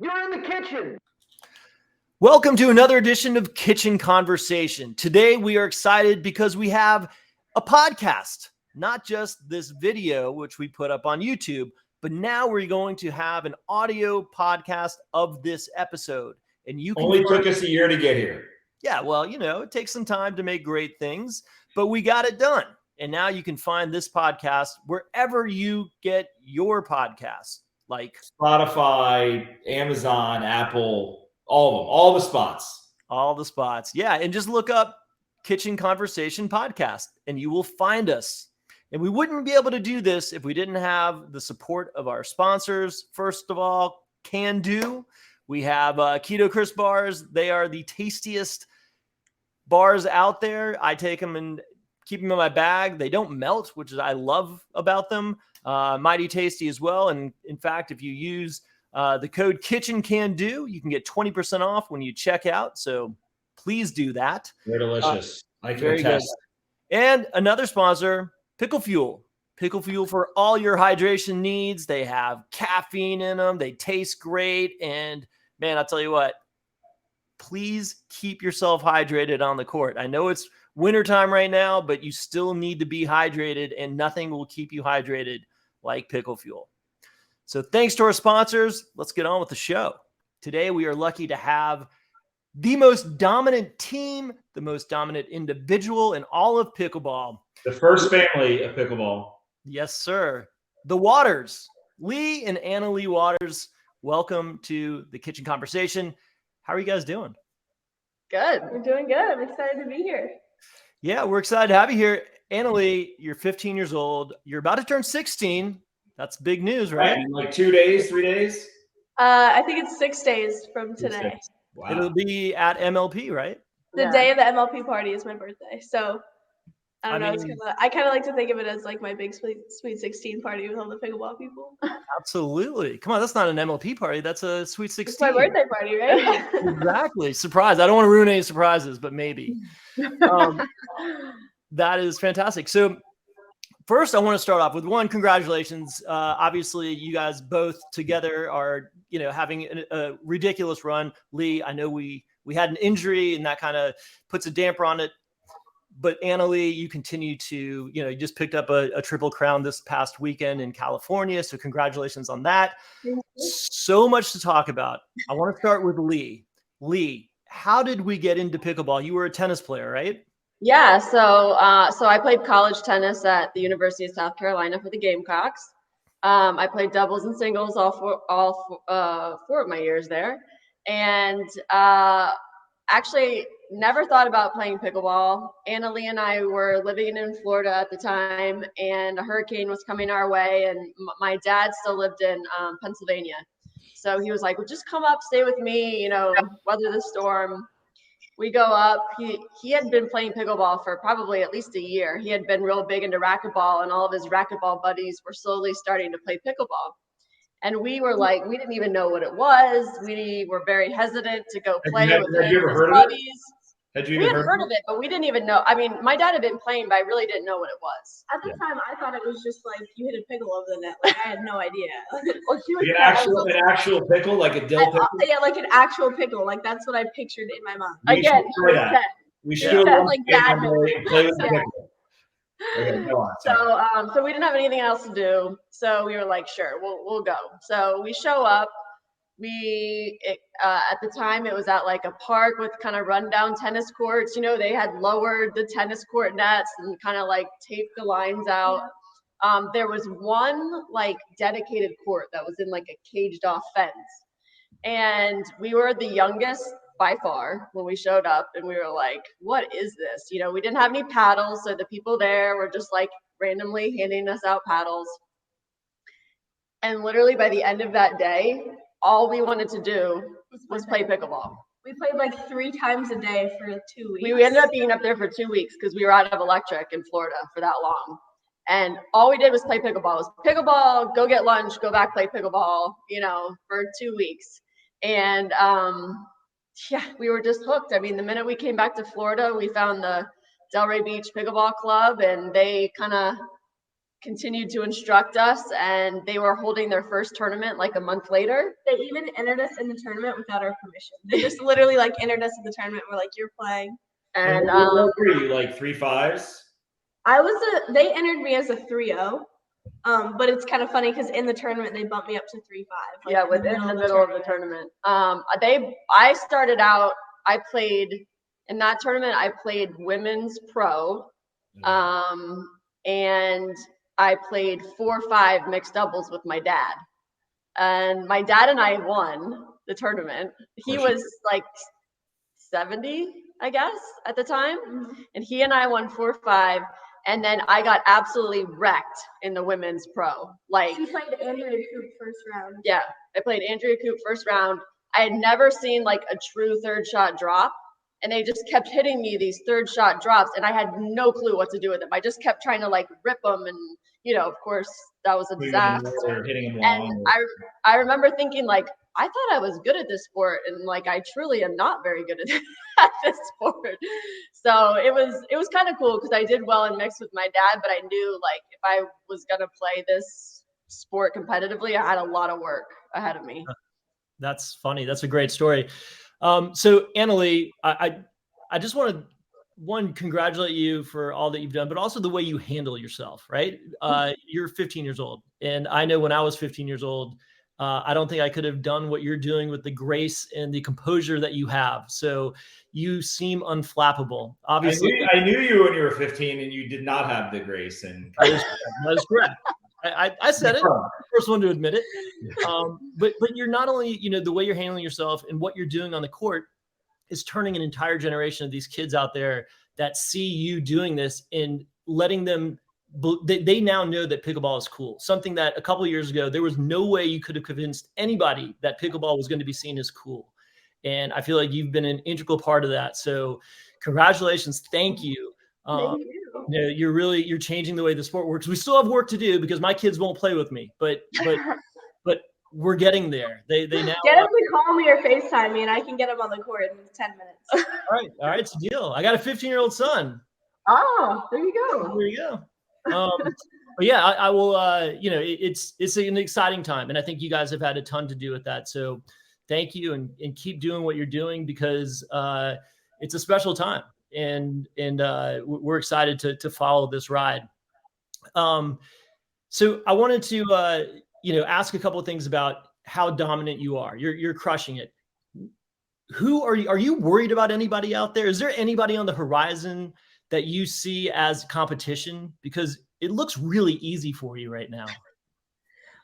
You're in the kitchen. Welcome to another edition of Kitchen Konversation. Today we are excited because we have a podcast, not just this video, which we put up on YouTube, but now we're going to have an audio podcast of this episode. And you can only took us a year to get here. Yeah, well, it takes some time to make great things, but we got it done. And now you can find this podcast wherever you get your podcasts, like Spotify, Amazon, Apple, all of them, all the spots. All the spots. Yeah. And just look up Kitchen Konversation Podcast and you will find us. And we wouldn't be able to do this if we didn't have the support of our sponsors. First of all, Can Do. We have Keto Crisp bars. They are the tastiest bars out there. I take them and keep them in my bag. They don't melt, which is I love about them. Mighty tasty as well. And in fact, if you use the code KitchenCanDo, you can get 20% off when you check out. So please do that. They're delicious. I can very attest. Good. And another sponsor, Pickle Fuel. Pickle Fuel for all your hydration needs. They have caffeine in them. They taste great. And man, I'll tell you what, please keep yourself hydrated on the court. I know it's wintertime right now, but you still need to be hydrated, and nothing will keep you hydrated like Pickle Fuel. So thanks to our sponsors. Let's get on with the show. Today, we are lucky to have the most dominant team, the most dominant individual in all of pickleball. The first family of pickleball. Yes, sir. The Waters, Leigh and Anna Leigh Waters. Welcome to the Kitchen Konversation. How are you guys doing? Good. We're doing good. I'm excited to be here. Yeah, we're excited to have you here. Anna Leigh, you're 15 years old. You're about to turn 16. That's big news, right? In like 2 days, 3 days? I think it's 6 days from today. Wow. It'll be at MLP, right? The day of the MLP party is my birthday. So I don't know. I kind of like to think of it as like my big sweet 16 party with all the pickleball people. Absolutely. Come on, that's not an MLP party. That's a sweet 16. It's my birthday party, right? Exactly. Surprise. I don't want to ruin any surprises, but maybe. That is fantastic. So first, I want to start off with one, congratulations. Obviously, you guys both together are, having a ridiculous run. Leigh, I know we had an injury and that kind of puts a damper on it. But Anna Leigh, you continue to, you just picked up a triple crown this past weekend in California. So congratulations on that. So much to talk about. I want to start with Leigh. Leigh, how did we get into pickleball? You were a tennis player, right? Yeah. So I played college tennis at the University of South Carolina for the Gamecocks. I played doubles and singles all four of my years there. And actually never thought about playing pickleball. Anna Leigh and I were living in Florida at the time, and a hurricane was coming our way, and my dad still lived in Pennsylvania. So he was like, well, just come up, stay with me, weather the storm. We go up. He had been playing pickleball for probably at least a year. He had been real big into racquetball, and all of his racquetball buddies were slowly starting to play pickleball. And we were like, we didn't even know what it was. We were very hesitant to go play with his buddies. We had heard of it, but we didn't even know. I mean, my dad had been playing, but I really didn't know what it was. At the time, I thought it was just like you hit a pickle over the net. Like I had no idea. Well, she was an actual pickle, like a dill pickle? Yeah, like an actual pickle. Like that's what I pictured in my mind. Again, we should like that. Play with the pickle. Okay, go on. So we didn't have anything else to do. So we were like, sure, we'll go. So we show up. At the time it was at like a park with kind of rundown tennis courts. They had lowered the tennis court nets and kind of like taped the lines out. There was one like dedicated court that was in like a caged off fence. And we were the youngest by far when we showed up, and we were like, what is this? We didn't have any paddles. So the people there were just like randomly handing us out paddles. And literally by the end of that day, all we wanted to do was play pickleball. We played like 3 times a day for 2 weeks. We ended up being up there for 2 weeks because we were out of electric in Florida for that long. And all we did was play pickleball. It was pickleball, go get lunch, go back, play pickleball, for 2 weeks. And we were just hooked. I mean, the minute we came back to Florida, we found the Delray Beach Pickleball Club, and they kind of continued to instruct us, and they were holding their first tournament like a month later. They even entered us in the tournament without our permission. They just literally like entered us in the tournament. We're like, you're playing. And what were you, like 3.5s? They entered me as a 3-0. But it's kind of funny because in the tournament they bumped me up to 3.5. Like yeah, within the middle of the tournament. I started out, I played in that tournament, I played women's pro. And I played 4-5 mixed doubles with my dad. And my dad and I won the tournament. He was like 70, I guess, at the time. And he and I won 4-5. And then I got absolutely wrecked in the women's pro. Like, she played Andrea Coop first round. Yeah, I played Andrea Coop first round. I had never seen like a true third shot drop. And they just kept hitting me these third shot drops, and I had no clue what to do with them. I just kept trying to like rip them, and of course, that was a disaster. Hitting them and I remember thinking like, I thought I was good at this sport, and like I truly am not very good at this sport. So it was kind of cool because I did well in mixed with my dad, but I knew like if I was gonna play this sport competitively, I had a lot of work ahead of me. That's funny. That's a great story. So Anna Leigh, I just want to congratulate you for all that you've done, but also the way you handle yourself, right? You're 15 years old. And I know when I was 15 years old, I don't think I could have done what you're doing with the grace and the composure that you have. So you seem unflappable. Obviously, I knew you when you were 15 and you did not have the grace. And that is correct. I said it. First one to admit it. But you're not only, the way you're handling yourself and what you're doing on the court is turning an entire generation of these kids out there that see you doing this and letting them, they now know that pickleball is cool. Something that a couple of years ago, there was no way you could have convinced anybody that pickleball was going to be seen as cool. And I feel like you've been an integral part of that. So congratulations. Thank you. Thank you. You're changing the way the sport works. We still have work to do because my kids won't play with me, but we're getting there. They now get them to call me or FaceTime me, and I can get them on the court in 10 minutes. All right, it's a deal. I got a 15-year-old son. Oh, there you go. There you go. But yeah, I will. It's an exciting time, and I think you guys have had a ton to do with that. So thank you, and keep doing what you're doing because it's a special time. And we're excited to follow this ride. So I wanted to ask a couple of things about how dominant you are. You're crushing it. Who are you? Are you worried about anybody out there? Is there anybody on the horizon that you see as competition? Because it looks really easy for you right now.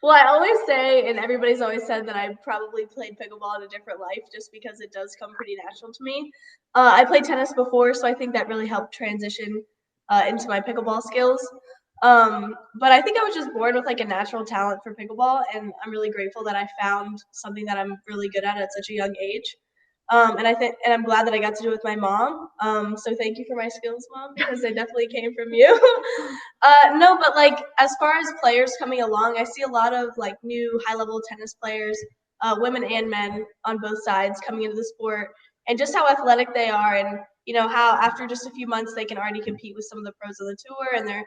Well, I always say, and everybody's always said that I probably played pickleball in a different life just because it does come pretty natural to me. I played tennis before, so I think that really helped transition into my pickleball skills. But I think I was just born with like a natural talent for pickleball, and I'm really grateful that I found something that I'm really good at such a young age. And I'm glad that I got to do it with my mom. So thank you for my skills, Mom, because they definitely came from you. No, but like as far as players coming along, I see a lot of like new high-level tennis players, women and men on both sides coming into the sport, and just how athletic they are, and how after just a few months they can already compete with some of the pros on the tour, and they're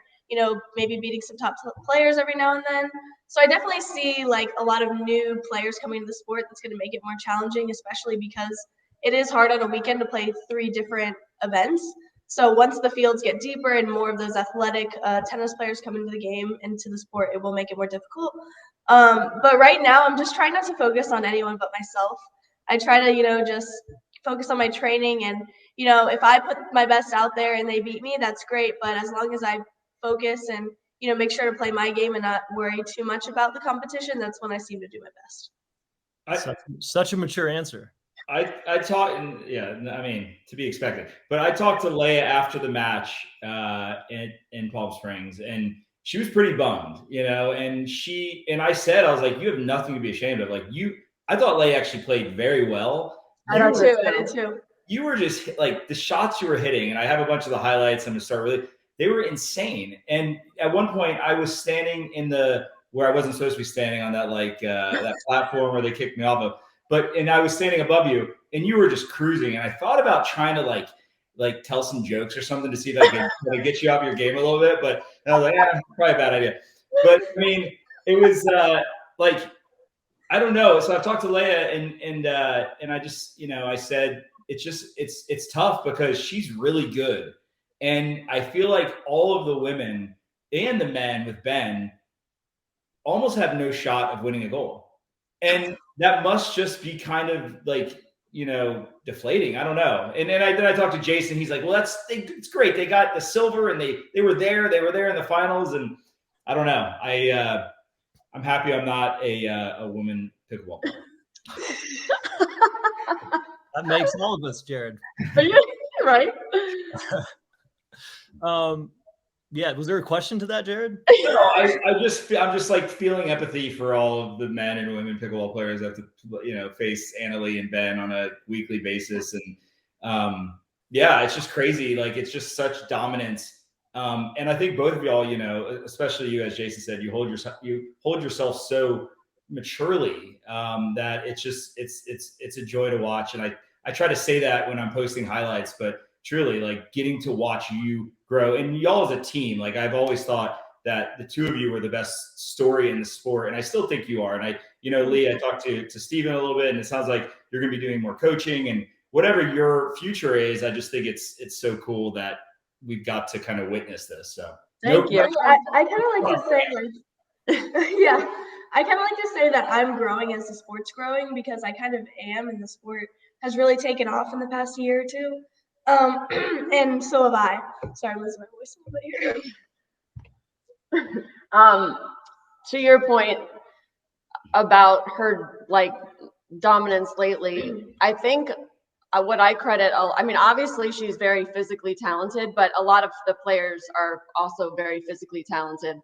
maybe beating some top players every now and then. So I definitely see like a lot of new players coming into the sport that's going to make it more challenging, especially because it is hard on a weekend to play 3 different events. So once the fields get deeper and more of those athletic tennis players come into the game, into the sport, it will make it more difficult. But right now I'm just trying not to focus on anyone but myself. I try to, just focus on my training, and, if I put my best out there and they beat me, that's great. But as long as I focus and, make sure to play my game and not worry too much about the competition, that's when I seem to do my best. Such a mature answer. I talked, and yeah, I mean, to be expected, but I talked to Leia after the match in Palm Springs, and she was pretty bummed, and I said, I was like, you have nothing to be ashamed of. Like I thought Leia actually played very well. I did too. You were just like the shots you were hitting, and I have a bunch of the highlights. I'm gonna start they were insane. And at one point I was standing where I wasn't supposed to be standing on that, that platform where they kicked me off of. And I was standing above you, and you were just cruising. And I thought about trying to like tell some jokes or something to see if I can kind of get you off your game a little bit. But I was like, yeah, probably a bad idea. But I mean, it was like, I don't know. So I've talked to Leia and I just, I said, it's tough because she's really good. And I feel like all of the women and the men with Ben almost have no shot of winning a gold. And that must just be kind of like, deflating. I don't know. And then I talked to Jason. He's like, well, it's great. They got the silver and they were there in the finals. And I don't know. I'm happy I'm not a woman pickleball player. That makes all of us, Jared. Are you right? Yeah. Was there a question to that, Jared? No, I'm just like feeling empathy for all of the men and women pickleball players that have to, face Anna Leigh and Ben on a weekly basis. And yeah, it's just crazy. Like, it's just such dominance. And I think both of y'all, especially you, as Jason said, you hold yourself so maturely that it's a joy to watch. And I try to say that when I'm posting highlights, but truly, like, getting to watch you grow, and y'all as a team, like, I've always thought that the two of you were the best story in the sport, and I still think you are. And Leigh, I talked to Steven a little bit, and it sounds like you're going to be doing more coaching and whatever your future is. I just think it's so cool that we've got to kind of witness this. So Thank you. I kind of like to say, yeah, I kind of like to say that I'm growing as the sport's growing, because I kind of am, and the sport has really taken off in the past year or two. And so have I. Sorry, I'm losing my voice a little bit here. To your point about her like dominance lately, I think what I credit, I mean, obviously she's very physically talented, but a lot of the players are also very physically talented.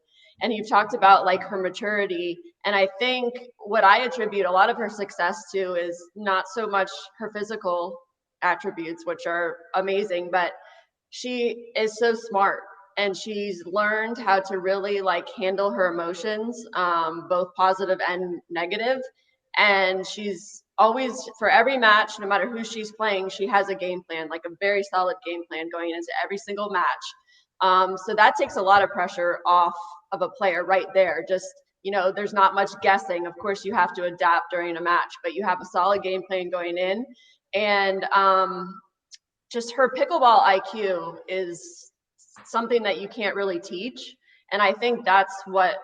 And you've talked about like her maturity. And I think what I attribute a lot of her success to is not so much her physical attributes, which are amazing, but she is so smart, and she's learned how to really like handle her emotions, both positive and negative. And she's always, for every match, no matter who she's playing, she has a game plan, like a very solid game plan going into every single match. So that takes a lot of pressure off of a player right there. Just, there's not much guessing. Of course, you have to adapt during a match, but you have a solid game plan going in. And just her pickleball IQ is something that you can't really teach. And I think that's what,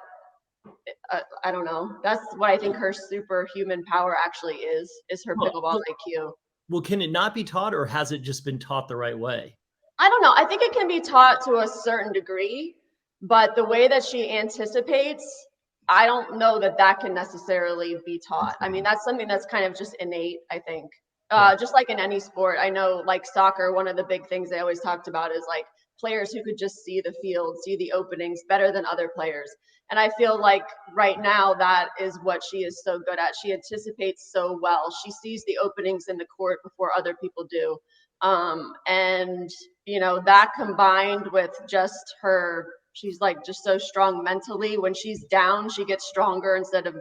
I don't know, that's what I think her superhuman power actually is her pickleball IQ. Well, can it not be taught, or has it just been taught the right way? I don't know. I think it can be taught to a certain degree, but the way that she anticipates, I don't know that can necessarily be taught. I mean, that's something that's kind of just innate, I think. Just like in any sport, I know like soccer, one of the big things they always talked about is like players who could just see the field, see the openings better than other players. And I feel like right now that is what she is so good at. She anticipates so well. She sees the openings in the court before other people do. And, that combined with just she's like just so strong mentally. When she's down, she gets stronger instead of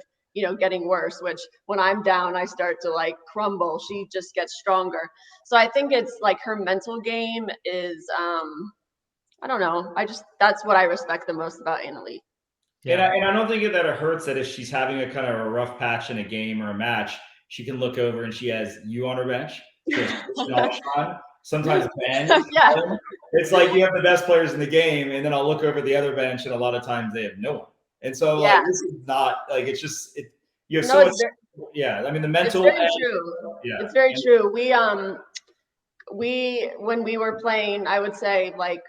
getting worse, which when I'm down, I start to like crumble. She just gets stronger. So I think it's like her mental game is, I don't know. That's what I respect the most about Anna Leigh. Yeah. And I don't think that it hurts that if she's having a kind of a rough patch in a game or a match, she can look over and she has you on her bench. Alshon, sometimes Ben. Yeah. It's like you have the best players in the game, and then I'll look over the other bench, and a lot of times they have no one. And so like, this is not like, it's just, you have so much. I mean, the mental. It's very true. Yeah. It's very true. When we were playing, I would say like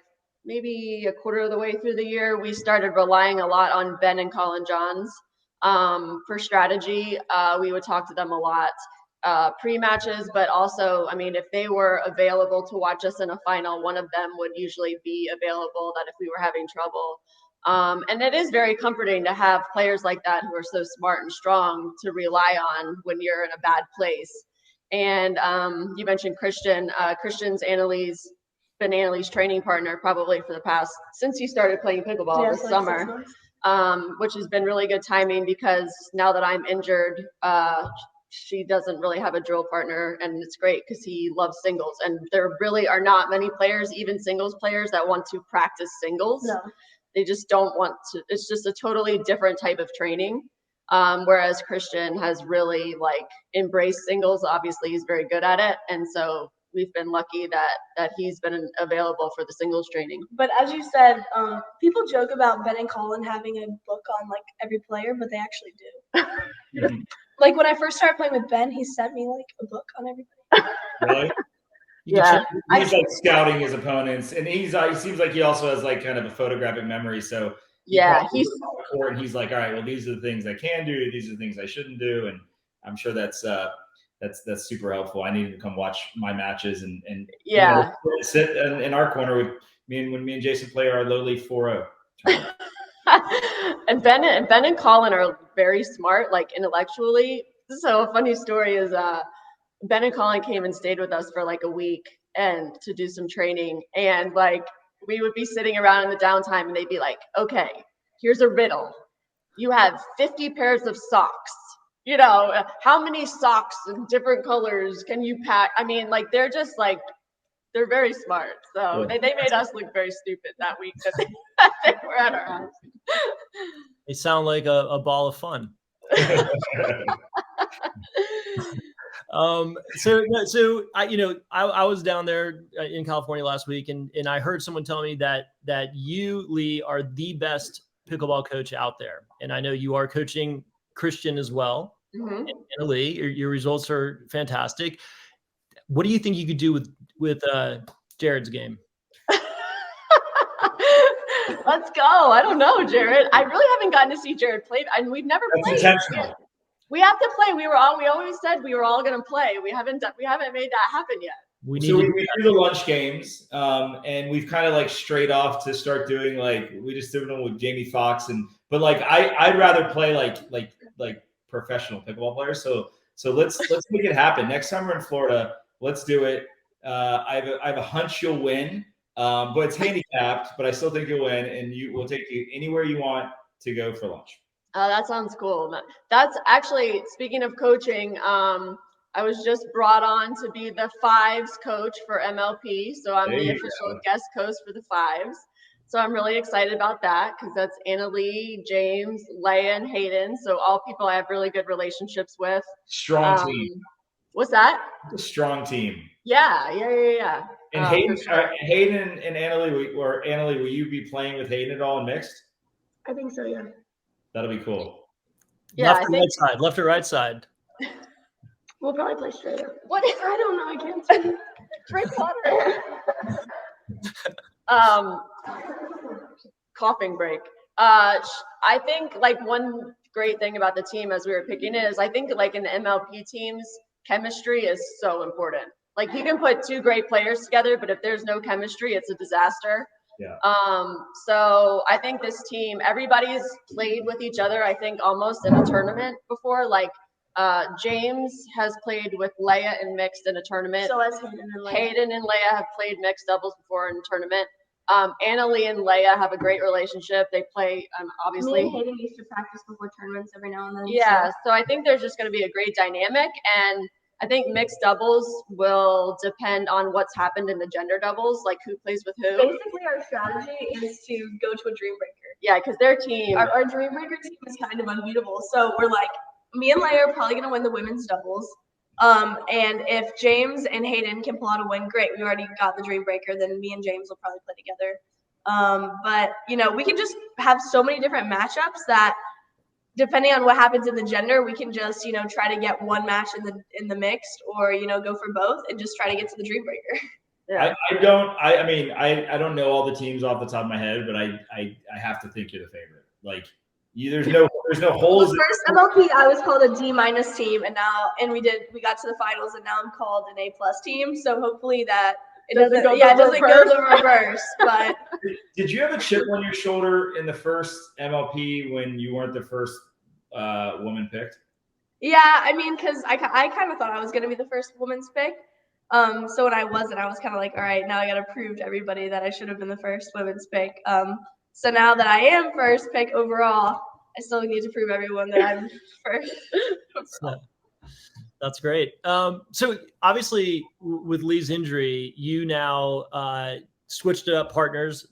maybe a quarter of the way through the year, we started relying a lot on Ben and Colin Johns for strategy. We would talk to them a lot pre-matches, but also, I mean, if they were available to watch us in a final, one of them would usually be available that if we were having trouble. And it is very comforting to have players like that who are so smart and strong to rely on when you're in a bad place. And you mentioned Christian. Christian's Anna Leigh's training partner probably for the past, since he started playing pickleball this summer, which has been really good timing because now that I'm injured, she doesn't really have a drill partner, and it's great because he loves singles, and there really are not many players, even singles players, that want to practice singles. No. They just don't want to. It's just a totally different type of training. Whereas Christian has really like embraced singles. Obviously, he's very good at it, and so we've been lucky that he's been available for the singles training. But as you said, people joke about Ben and Colin having a book on like every player, but they actually do. Like when I first started playing with Ben, he sent me like a book on everybody. Really? Yeah, He's like scouting his opponents, and he seems like he also has like kind of a photographic memory. So yeah, he's on the court and he's like, all right, well, these are the things I can do, these are the things I shouldn't do, and I'm sure that's super helpful. I need to come watch my matches and yeah, sit in our corner with when me and Jason play our lowly 4-0. And Ben and Colin are very smart, like intellectually. So a funny story is Ben and Colin came and stayed with us for like a week and to do some training, and like we would be sitting around in the downtime and they'd be like, okay, here's a riddle. You have 50 pairs of socks. You know, how many socks in different colors can you pack? I mean, like they're just like, they're very smart. So they made us look very stupid that week that they were at our house. They sound like a ball of fun. So I was down there in California last week, and I heard someone tell me that you, Leigh, are the best pickleball coach out there, and I know you are coaching Christian as well. Mm-hmm. Anna Leigh, your results are fantastic. What do you think you could do with Jared's game? Let's go. I don't know, Jared. I really haven't gotten to see Jared play, and we've never played. Intentional. We have to play. We always said we were all going to play. We haven't made that happen yet. We do the lunch games, and we've kind of like strayed off to start doing we just did them with Jamie Foxx, but like I'd rather play like professional pickleball players. So let's make it happen next time we're in Florida. Let's do it. I have a hunch you'll win, but it's handicapped. But I still think you'll win, and we'll take you anywhere you want to go for lunch. Oh, that sounds cool. That's actually, speaking of coaching, I was just brought on to be the fives coach for MLP. So I'm the official guest coach for the fives. So I'm really excited about that because that's Anna Leigh, James, Leia, and Hayden. So all people I have really good relationships with. Strong team. What's that? A strong team. Yeah. And Hayden and Anna Leigh, will you be playing with Hayden at all in mixed? I think so, yeah. That'll be cool. Yeah, left or right side. We'll probably play straight up. What? I don't know. I can't see. Drink water. Coughing break. I think like one great thing about the team as we were picking is I think like in the MLP teams, chemistry is so important. Like you can put two great players together, but if there's no chemistry, it's a disaster. Yeah. So I think this team, everybody's played with each other, I think almost in a tournament before. Like James has played with Leia in mixed in a tournament. So has Hayden and Leia. Hayden and Leia have played mixed doubles before in a tournament. Anna Leigh and Leia have a great relationship. They play obviously. Me and Hayden used to practice before tournaments every now and then. Yeah, so I think there's just going to be a great dynamic, and I think mixed doubles will depend on what's happened in the gender doubles, like who plays with who. Basically, our strategy is to go to a dream breaker. Yeah, because their team. Our dream breaker team is kind of unbeatable. So we're like, me and Leia are probably going to win the women's doubles. And if James and Hayden can pull out a win, great. We already got the dream breaker. Then me and James will probably play together. But we can just have so many different matchups that, depending on what happens in the gender, we can just try to get one match in the mixed, or go for both and just try to get to the dream breaker. Yeah. I don't know all the teams off the top of my head, but I have to think you're the favorite. Like there's no holes. Well, first MLP, I was called a D- team, and we got to the finals, and now I'm called an A+ team. So hopefully that it doesn't go the reverse. But did you have a chip on your shoulder in the first MLP when you weren't the first woman picked? Yeah, I mean, because I kind of thought I was going to be the first woman's pick. So when I wasn't, I was kind of like, all right, now I got to prove to everybody that I should have been the first women's pick. So now that I am first pick overall, I still need to prove everyone that I'm first. That's great. So obviously with Leigh's injury, you now switched it up partners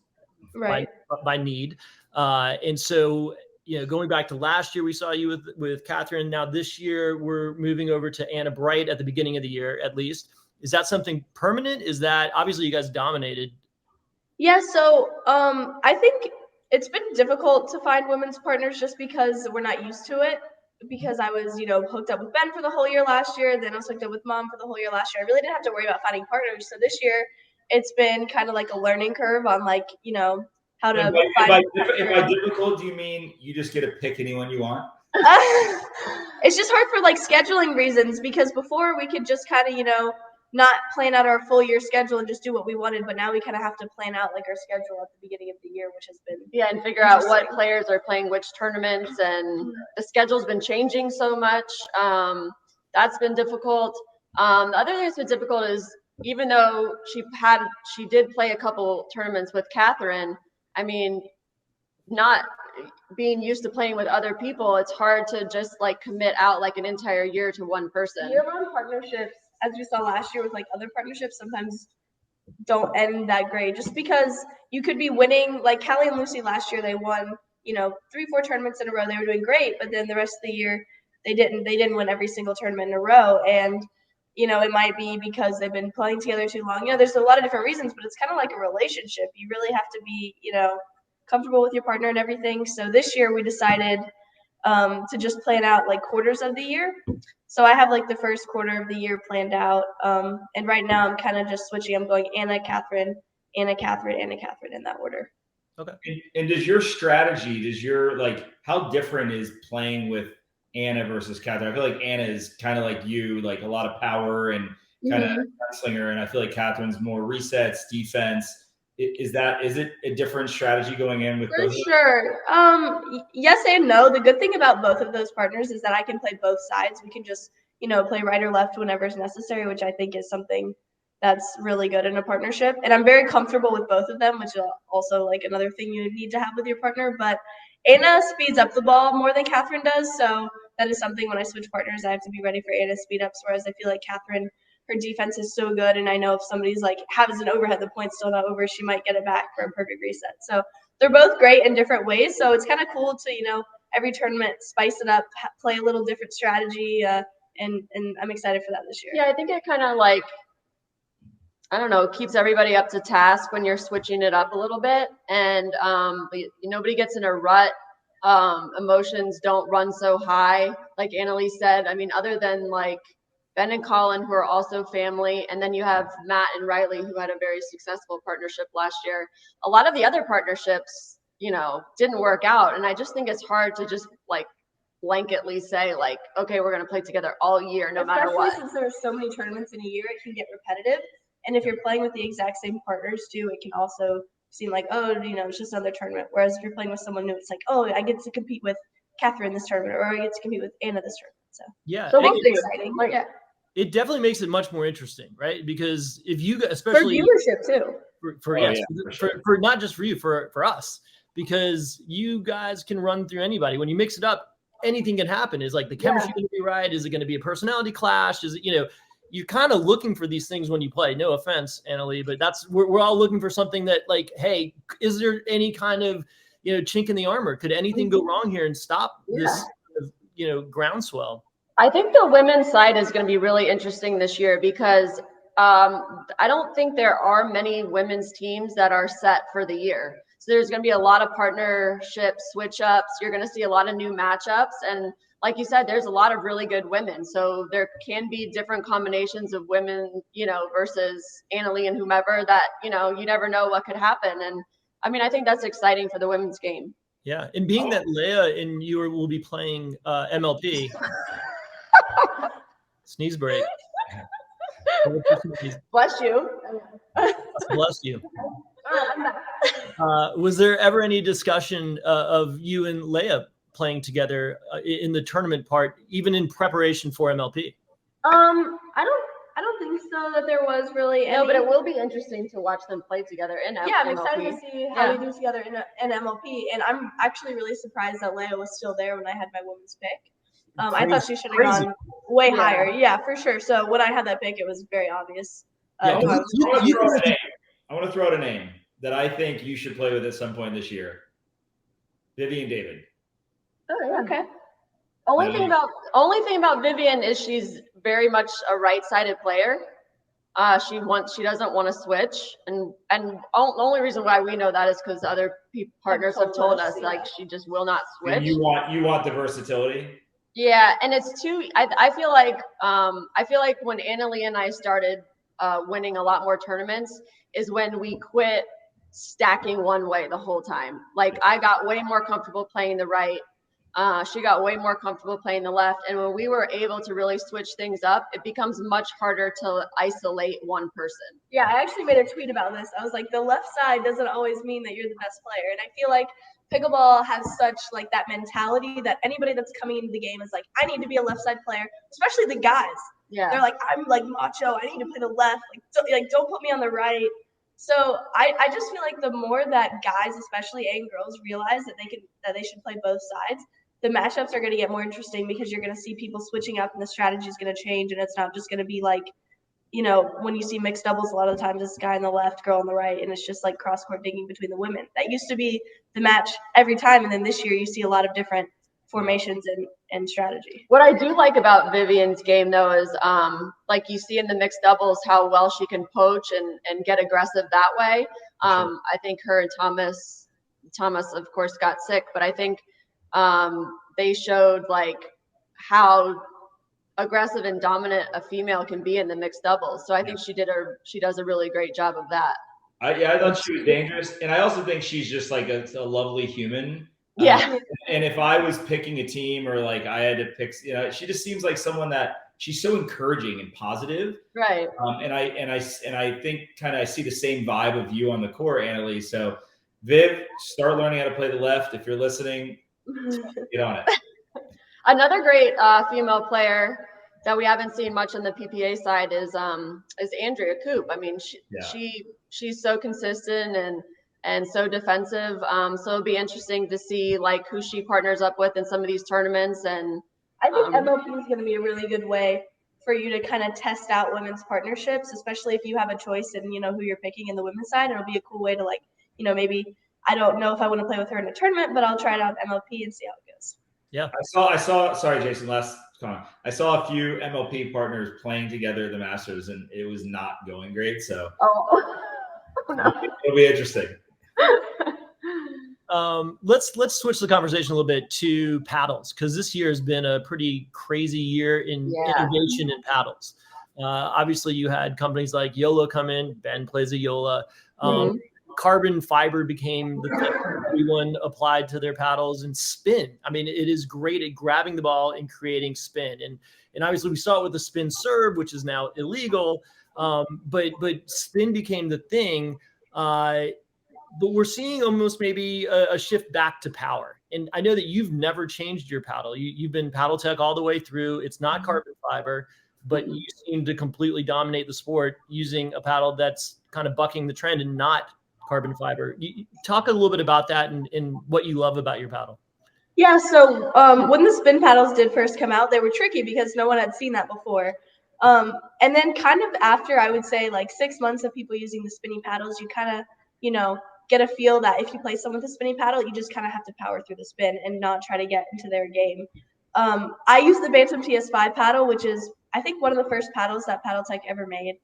Right. by need. And so, going back to last year, we saw you with Catherine. Now this year, we're moving over to Anna Bright at the beginning of the year, at least. Is that something permanent? Is that obviously you guys dominated? Yeah, so I think it's been difficult to find women's partners just because we're not used to it. Because I was, hooked up with Ben for the whole year last year, then I was hooked up with Mom for the whole year last year. I really didn't have to worry about finding partners. So this year, it's been kind of like a learning curve on how to And find. by difficult, do you mean you just get to pick anyone you want? It's just hard for scheduling reasons, because before we could just kind of not plan out our full year schedule and just do what we wanted, but now we kind of have to plan out our schedule at the beginning of the year, which has been and figure out what players are playing which tournaments, and the schedule's been changing so much. That's been difficult. The other thing that's been difficult is, even though she did play a couple tournaments with Catherine, I mean, not being used to playing with other people, it's hard to just commit out an entire year to one person. Year-round partnerships, as we saw last year with other partnerships, sometimes don't end that great, just because you could be winning. Like Callie and Lucy last year, they won 3-4 tournaments in a row. They were doing great, but then the rest of the year they didn't win every single tournament in a row. And it might be because they've been playing together too long. There's a lot of different reasons, but it's kind of like a relationship. You really have to be comfortable with your partner and everything. So this year we decided to just plan out quarters of the year. So I have the first quarter of the year planned out. And right now I'm kind of just switching. I'm going Anna, Catherine, Anna, Catherine, Anna, Catherine in that order. Okay. And does your strategy, how different is playing with Anna versus Catherine? I feel like Anna is kind of like you, a lot of power and kind of gunslinger. And I feel like Catherine's more resets, defense. Is it a different strategy going in with For both? Sure. Yes and no. The good thing about both of those partners is that I can play both sides. We can just, play right or left whenever is necessary, which I think is something that's really good in a partnership. And I'm very comfortable with both of them, which is also another thing you need to have with your partner. But Anna speeds up the ball more than Catherine does. So that is something when I switch partners, I have to be ready for Anna's speed ups, whereas I feel like Catherine, her defense is so good, and I know if somebody's has an overhead, the point's still not over, she might get it back for a perfect reset. So they're both great in different ways. So it's kind of cool to every tournament spice it up, play a little different strategy, and I'm excited for that this year. Yeah, I think it kind of I don't know, keeps everybody up to task when you're switching it up a little bit, and nobody gets in a rut. Emotions don't run so high, like Anna Leigh said. I mean, other than Ben and Colin, who are also family, and then you have Matt and Riley, who had a very successful partnership last year. A lot of the other partnerships, didn't work out, and I just think it's hard to just blanketly say okay, we're going to play together all year, no matter what. Especially since there are so many tournaments in a year, it can get repetitive. And if you're playing with the exact same partners too, it can also seem it's just another tournament. Whereas if you're playing with someone new, it's I get to compete with Catherine this tournament, or I get to compete with Anna this tournament. So yeah, so it's exciting. Yeah. It definitely makes it much more interesting, right? Because if you, especially for viewership too, for not just for you, for us, because you guys can run through anybody. When you mix it up, anything can happen. Is the chemistry going to be right? Is it going to be a personality clash? Is it, you're kind of looking for these things when you play. No offense, Anna Leigh, but we're all looking for something that hey, is there any kind of chink in the armor? Could anything go wrong here and stop this groundswell? I think the women's side is going to be really interesting this year, because I don't think there are many women's teams that are set for the year. So there's going to be a lot of partnership switch ups. You're going to see a lot of new matchups. And like you said, there's a lot of really good women. So there can be different combinations of women, versus Anna Leigh and whomever that, you never know what could happen. And I mean, I think that's exciting for the women's game. Yeah. And being that Leia and you will be playing MLP. Sneeze break. Bless you. Bless you. Was there ever any discussion of you and Leia playing together in the tournament part, even in preparation for MLP? I don't think so that there was really any. No, but it will be interesting to watch them play together in MLP. Yeah, I'm excited to see how we do together in MLP, and I'm actually really surprised that Leia was still there when I had my women's pick. I thought she should have Crazy. gone way Yeah. higher. Yeah, for sure. So when I had that pick, it was very obvious. Yeah, who I was choosing. I want to throw out a name that I think you should play with at some point this year. Vivian David. Oh, yeah. Okay. Only thing about Vivian is she's very much a right-sided player. She doesn't want to switch, and the only reason why we know that is because other partners have told us like she just will not switch. And you want the versatility. Yeah, and it's too. I feel like when Anna Leigh and I started winning a lot more tournaments is when we quit stacking one way the whole time. Like I got way more comfortable playing the right. She got way more comfortable playing the left. And when we were able to really switch things up, it becomes much harder to isolate one person. Yeah, I actually made a tweet about this. I was like, the left side doesn't always mean that you're the best player. And I feel like pickleball has such like that mentality that anybody that's coming into the game is like, I need to be a left side player, especially the guys. Yeah. They're like, I'm like macho. I need to play the left. Like don't put me on the right. So I just feel like the more that guys, especially and girls, realize that they should play both sides, the matchups are going to get more interesting because you're going to see people switching up and the strategy is going to change, and it's not just going to be like, you know, when you see mixed doubles, a lot of the times it's guy on the left, girl on the right, and it's just like cross-court digging between the women. That used to be the match every time, and then this year you see a lot of different formations and strategy. What I do like about Vivian's game, though, is like you see in the mixed doubles how well she can poach and get aggressive that way. I think her and Thomas, of course, got sick, but I think they showed like how aggressive and dominant a female can be in the mixed doubles. So I think she does a really great job of that. I thought she was dangerous, and I also think she's just like a lovely human. Yeah. And if I was picking a team or like I had to pick, you know, she just seems like someone that she's so encouraging and positive. Right. And I think kind of I see the same vibe of you on the court, Anna Leigh. So Viv, start learning how to play the left. If you're listening, get on it. Another great female player that we haven't seen much on the PPA side is Andrea Coop. I mean, she's so consistent and so defensive. So it'll be interesting to see like who she partners up with in some of these tournaments. And I think MLP is going to be a really good way for you to kind of test out women's partnerships, especially if you have a choice in, you know, who you're picking in the women's side. It'll be a cool way to like, you know, maybe I don't know if I want to play with her in a tournament, but I'll try it out MLP and see how it goes. Yeah. I saw, sorry, Jason, last comment. I saw a few MLP partners playing together at the Masters, and it was not going great. So no. It'll be interesting. Let's switch the conversation a little bit to paddles, because this year has been a pretty crazy year in innovation in paddles. Obviously, you had companies like Yola come in. Ben plays a Yola. Carbon fiber became the thing everyone applied to their paddles, and spin. I mean, it is great at grabbing the ball and creating spin. And obviously, we saw it with the spin serve, which is now illegal. But spin became the thing. But we're seeing almost maybe a shift back to power. And I know that you've never changed your paddle. You've been paddle tech all the way through. It's not carbon fiber, but you seem to completely dominate the sport using a paddle that's kind of bucking the trend and not carbon fiber. You talk a little bit about that and what you love about your paddle. Yeah, so when the spin paddles did first come out, they were tricky because no one had seen that before. And then kind of after, I would say like 6 months of people using the spinny paddles, you kind of, you know, get a feel that if you play someone with a spinny paddle, you just kind of have to power through the spin and not try to get into their game. I use the Bantam TS5 paddle, which is, I think, one of the first paddles that Paddle Tech ever made.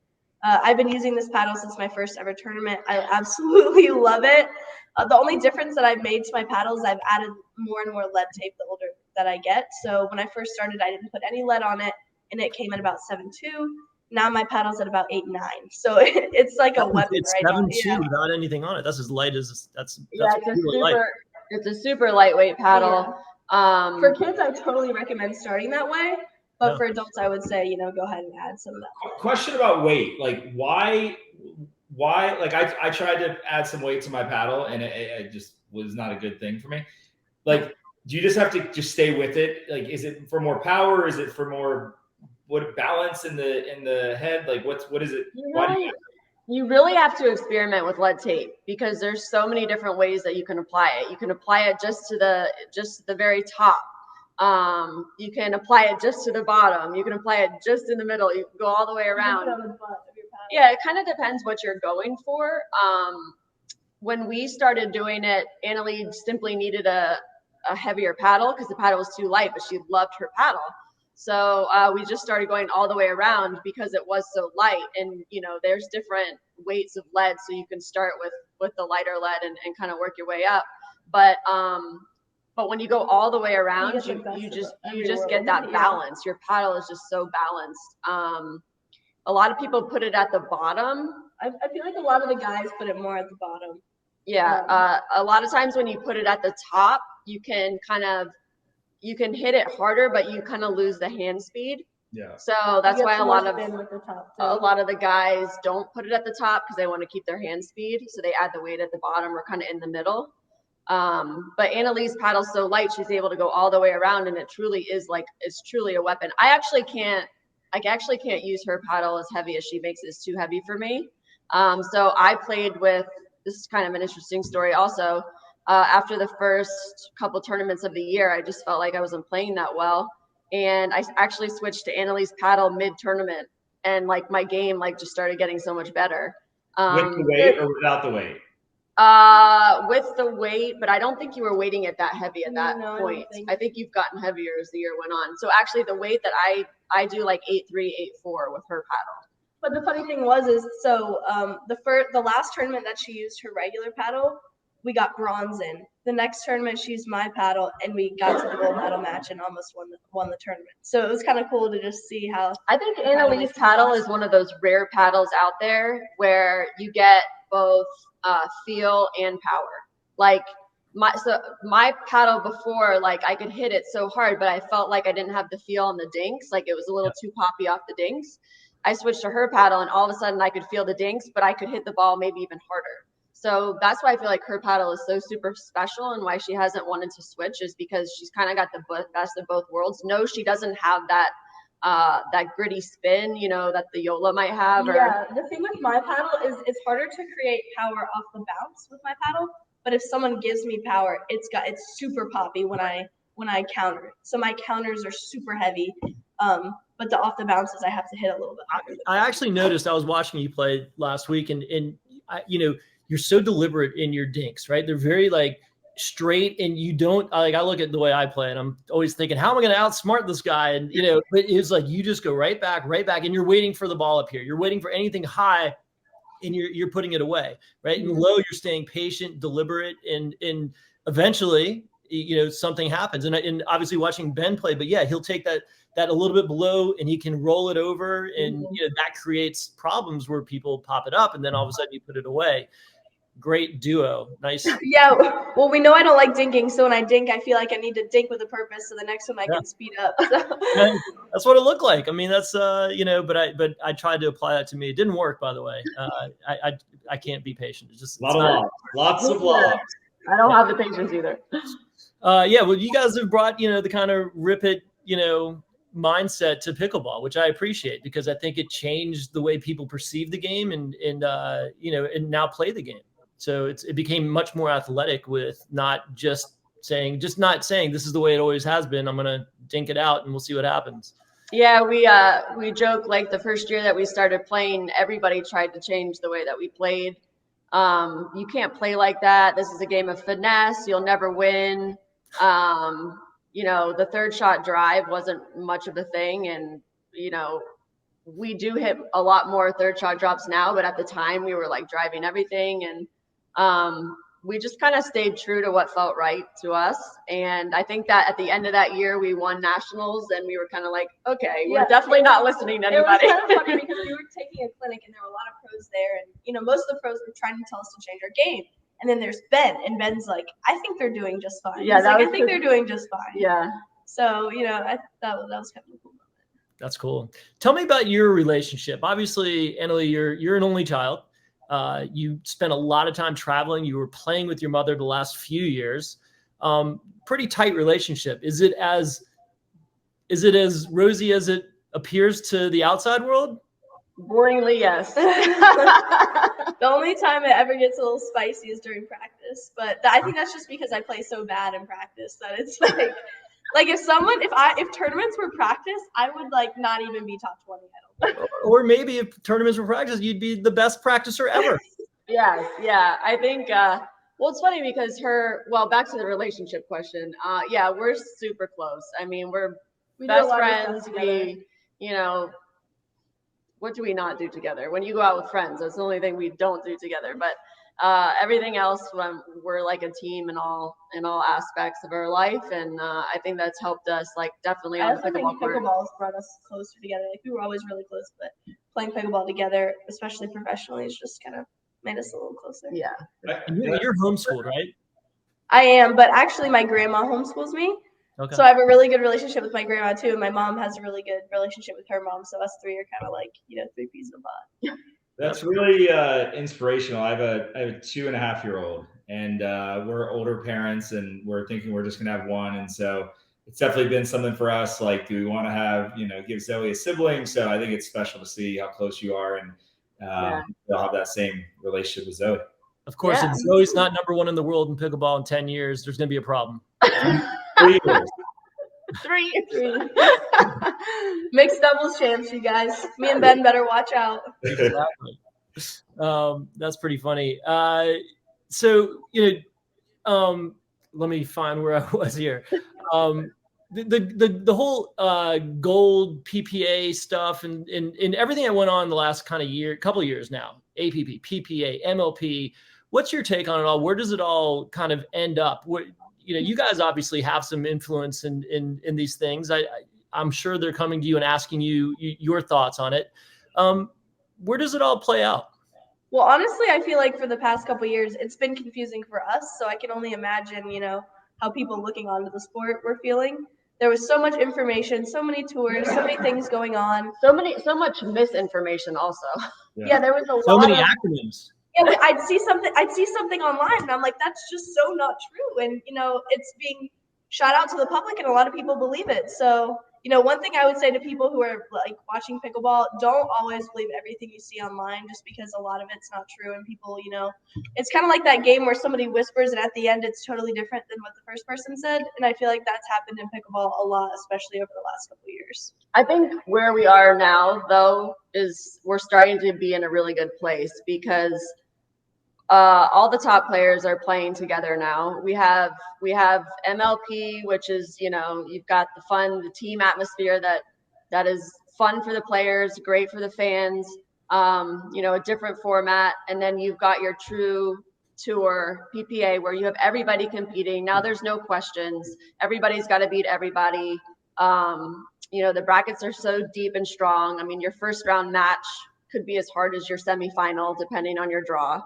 I've been using this paddle since my first ever tournament. I absolutely love it. The only difference that I've made to my paddle is I've added more and more lead tape the older that I get. So when I first started, I didn't put any lead on it, and it came at about 7.2. Now my paddle's at about 8.9. So it's like a weapon it's right now. It's 7.2 without anything on it. That's as light as that's it's a super lightweight paddle. Yeah. For kids, I totally recommend starting that way. But for adults, I would say, you know, go ahead and add some of that. Question about weight. Like, why, like, I tried to add some weight to my paddle, and it just was not a good thing for me. Like, do you just have to just stay with it? Like, is it for more power? Is it for more balance in the head? Like, what is it? You really have to experiment with lead tape because there's so many different ways that you can apply it. You can apply it just to the very top. You can apply it just to the bottom. You can apply it just in the middle. You can go all the way around. You can put it on the butt of your paddle. Yeah, it kind of depends what you're going for. When we started doing it, Anna Leigh simply needed a heavier paddle because the paddle was too light, but she loved her paddle. So we just started going all the way around because it was so light. And, you know, there's different weights of lead. So you can start with the lighter lead and kind of work your way up. But when you go all the way around, you just get that balance. Your paddle is just so balanced. A lot of people put it at the bottom. I feel like a lot of the guys put it more at the bottom. Yeah, a lot of times when you put it at the top, you can hit it harder, but you kind of lose the hand speed. Yeah. So that's why a lot of the the guys don't put it at the top because they want to keep their hand speed. So they add the weight at the bottom or kind of in the middle. But Anna Leigh's paddle's so light, she's able to go all the way around, and it truly is it's truly a weapon. I actually can't use her paddle as heavy as she makes it. It's too heavy for me. So I played with, this is kind of an interesting story also. After the first couple tournaments of the year, I just felt like I wasn't playing that well. And I actually switched to Anna Leigh's paddle mid-tournament. And like my game just started getting so much better. With the weight or without the weight? With the weight, but I don't think you were weighting it that heavy at that point. I think you've gotten heavier as the year went on. So actually the weight that I do like 8.3, 8.4 with her paddle. But the funny thing was the last tournament that she used her regular paddle, we got bronze in. The next tournament she used my paddle and we got to the gold medal match and almost won the tournament. So it was kind of cool to just see how. I think Anna Leigh's paddle is one of those rare paddles out there where you get both feel and power. Like my paddle before, I could hit it so hard, but I felt like I didn't have the feel on the dinks. Like it was a little too poppy off the dinks. I switched to her paddle and all of a sudden I could feel the dinks, but I could hit the ball maybe even harder. So that's why I feel like her paddle is so super special and why she hasn't wanted to switch is because she's kind of got the best of both worlds. No, she doesn't have that gritty spin, that the Yola might have. Yeah, the thing with my paddle is it's harder to create power off the bounce with my paddle. But if someone gives me power, it's super poppy when I counter. So my counters are super heavy. But the off the bounces, I have to hit a little bit harder. I actually noticed, I was watching you play last week and you're so deliberate in your dinks, right? They're very straight, and you don't I look at the way I play and I'm always thinking, how am I going to outsmart this guy? And, but it's you just go right back, and you're waiting for the ball up here. You're waiting for anything high and you're putting it away, right? And low, you're staying patient, deliberate, and eventually, something happens. And obviously watching Ben play, but yeah, he'll take that a little bit below and he can roll it over, and that creates problems where people pop it up and then all of a sudden you put it away. Great duo. Nice. Yeah. Well, we know I don't like dinking. So when I dink, I feel like I need to dink with a purpose. So the next one I can speed up. That's what it looked like. I mean, that's, but I tried to apply that to me. It didn't work, by the way. I can't be patient. It's just lots of love. I don't have the patience either. Well, you guys have brought, the kind of rip it, mindset to pickleball, which I appreciate because I think it changed the way people perceive the game and now play the game. So it became much more athletic with not saying this is the way it always has been. I'm going to dink it out and we'll see what happens. Yeah, we joke the first year that we started playing, everybody tried to change the way that we played. You can't play like that. This is a game of finesse. You'll never win. The third shot drive wasn't much of a thing. And, we do hit a lot more third shot drops now, but at the time we were driving everything. And we just kind of stayed true to what felt right to us. And I think that at the end of that year, we won nationals and we were kind of okay, we're definitely not listening to anybody. It was kind of funny because we were taking a clinic and there were a lot of pros there. And, most of the pros were trying to tell us to change our game. And then there's Ben, and Ben's I think they're doing just fine. Yeah, I think they're doing just fine. Yeah. So, that was kind of a cool moment. That's cool. Tell me about your relationship. Obviously, Anna Leigh, you're an only child. You spent a lot of time traveling. You were playing with your mother the last few years. Pretty tight relationship. Is it as rosy as it appears to the outside world? Boringly, yes. The only time it ever gets a little spicy is during practice. But I think that's just because I play so bad in practice that it's Like if tournaments were practice, I would like not even be top 20. I don't think. Or maybe if tournaments were practice, you'd be the best practicer ever. Yeah. I think, well, it's funny because back to the relationship question. Yeah, we're super close. I mean, we're We do a best lot of friends. stuff together. We, you know, what do we not do together? When you go out with friends, that's the only thing we don't do together. But everything else, we're like a team in all aspects of our life, and I think that's helped us, like, definitely I on the also think pickleball court. pickleball has brought us closer together. Like we were always really close, but playing pickleball together, especially professionally, has just kind of made us a little closer. Yeah. You're homeschooled, right? I am, but actually my grandma homeschools me. Okay. So I have a really good relationship with my grandma too, and my mom has a really good relationship with her mom. So us three are kind of like, three peas in a pod. That's really inspirational. I have a 2.5-year-old, and we're older parents, and we're thinking we're just gonna have one, and so it's definitely been something for us. Like, do we want to have, give Zoe a sibling? So I think it's special to see how close you are, and they'll have that same relationship with Zoe. Of course, Yeah. if Zoe's not number one in the world in pickleball in 10 years, there's going to be a problem. 3 years. 3 years. Mixed doubles champs, you guys. Me and Ben better watch out. Exactly. That's pretty funny. So, let me find where I was here. The whole gold PPA stuff and everything that went on the last couple of years now, APP, PPA, MLP. What's your take on it all? Where does it all kind of end up? You guys obviously have some influence in these things. I'm sure they're coming to you and asking you your thoughts on it. Where does it all play out? Well, honestly, I feel like for the past couple of years, it's been confusing for us. So I can only imagine, how people looking onto the sport were feeling. There was so much information, so many tours, so many things going on. So much misinformation also. Yeah, there was So many acronyms. Yeah, I'd see something online, and I'm like, that's just so not true. And it's being shot out to the public, and a lot of people believe it. So one thing I would say to people who are like watching pickleball, don't always believe everything you see online, just because a lot of it's not true. And people, it's kind of like that game where somebody whispers, and at the end, it's totally different than what the first person said. And I feel like that's happened in pickleball a lot, especially over the last couple of years. I think where we are now, though, is we're starting to be in a really good place because all the top players are playing together now. We have MLP, which is, you've got the team atmosphere that is fun for the players, great for the fans, a different format. And then you've got your true tour PPA where you have everybody competing. Now there's no questions. Everybody's got to beat everybody. The brackets are so deep and strong. I mean, your first round match could be as hard as your semifinal, depending on your draw.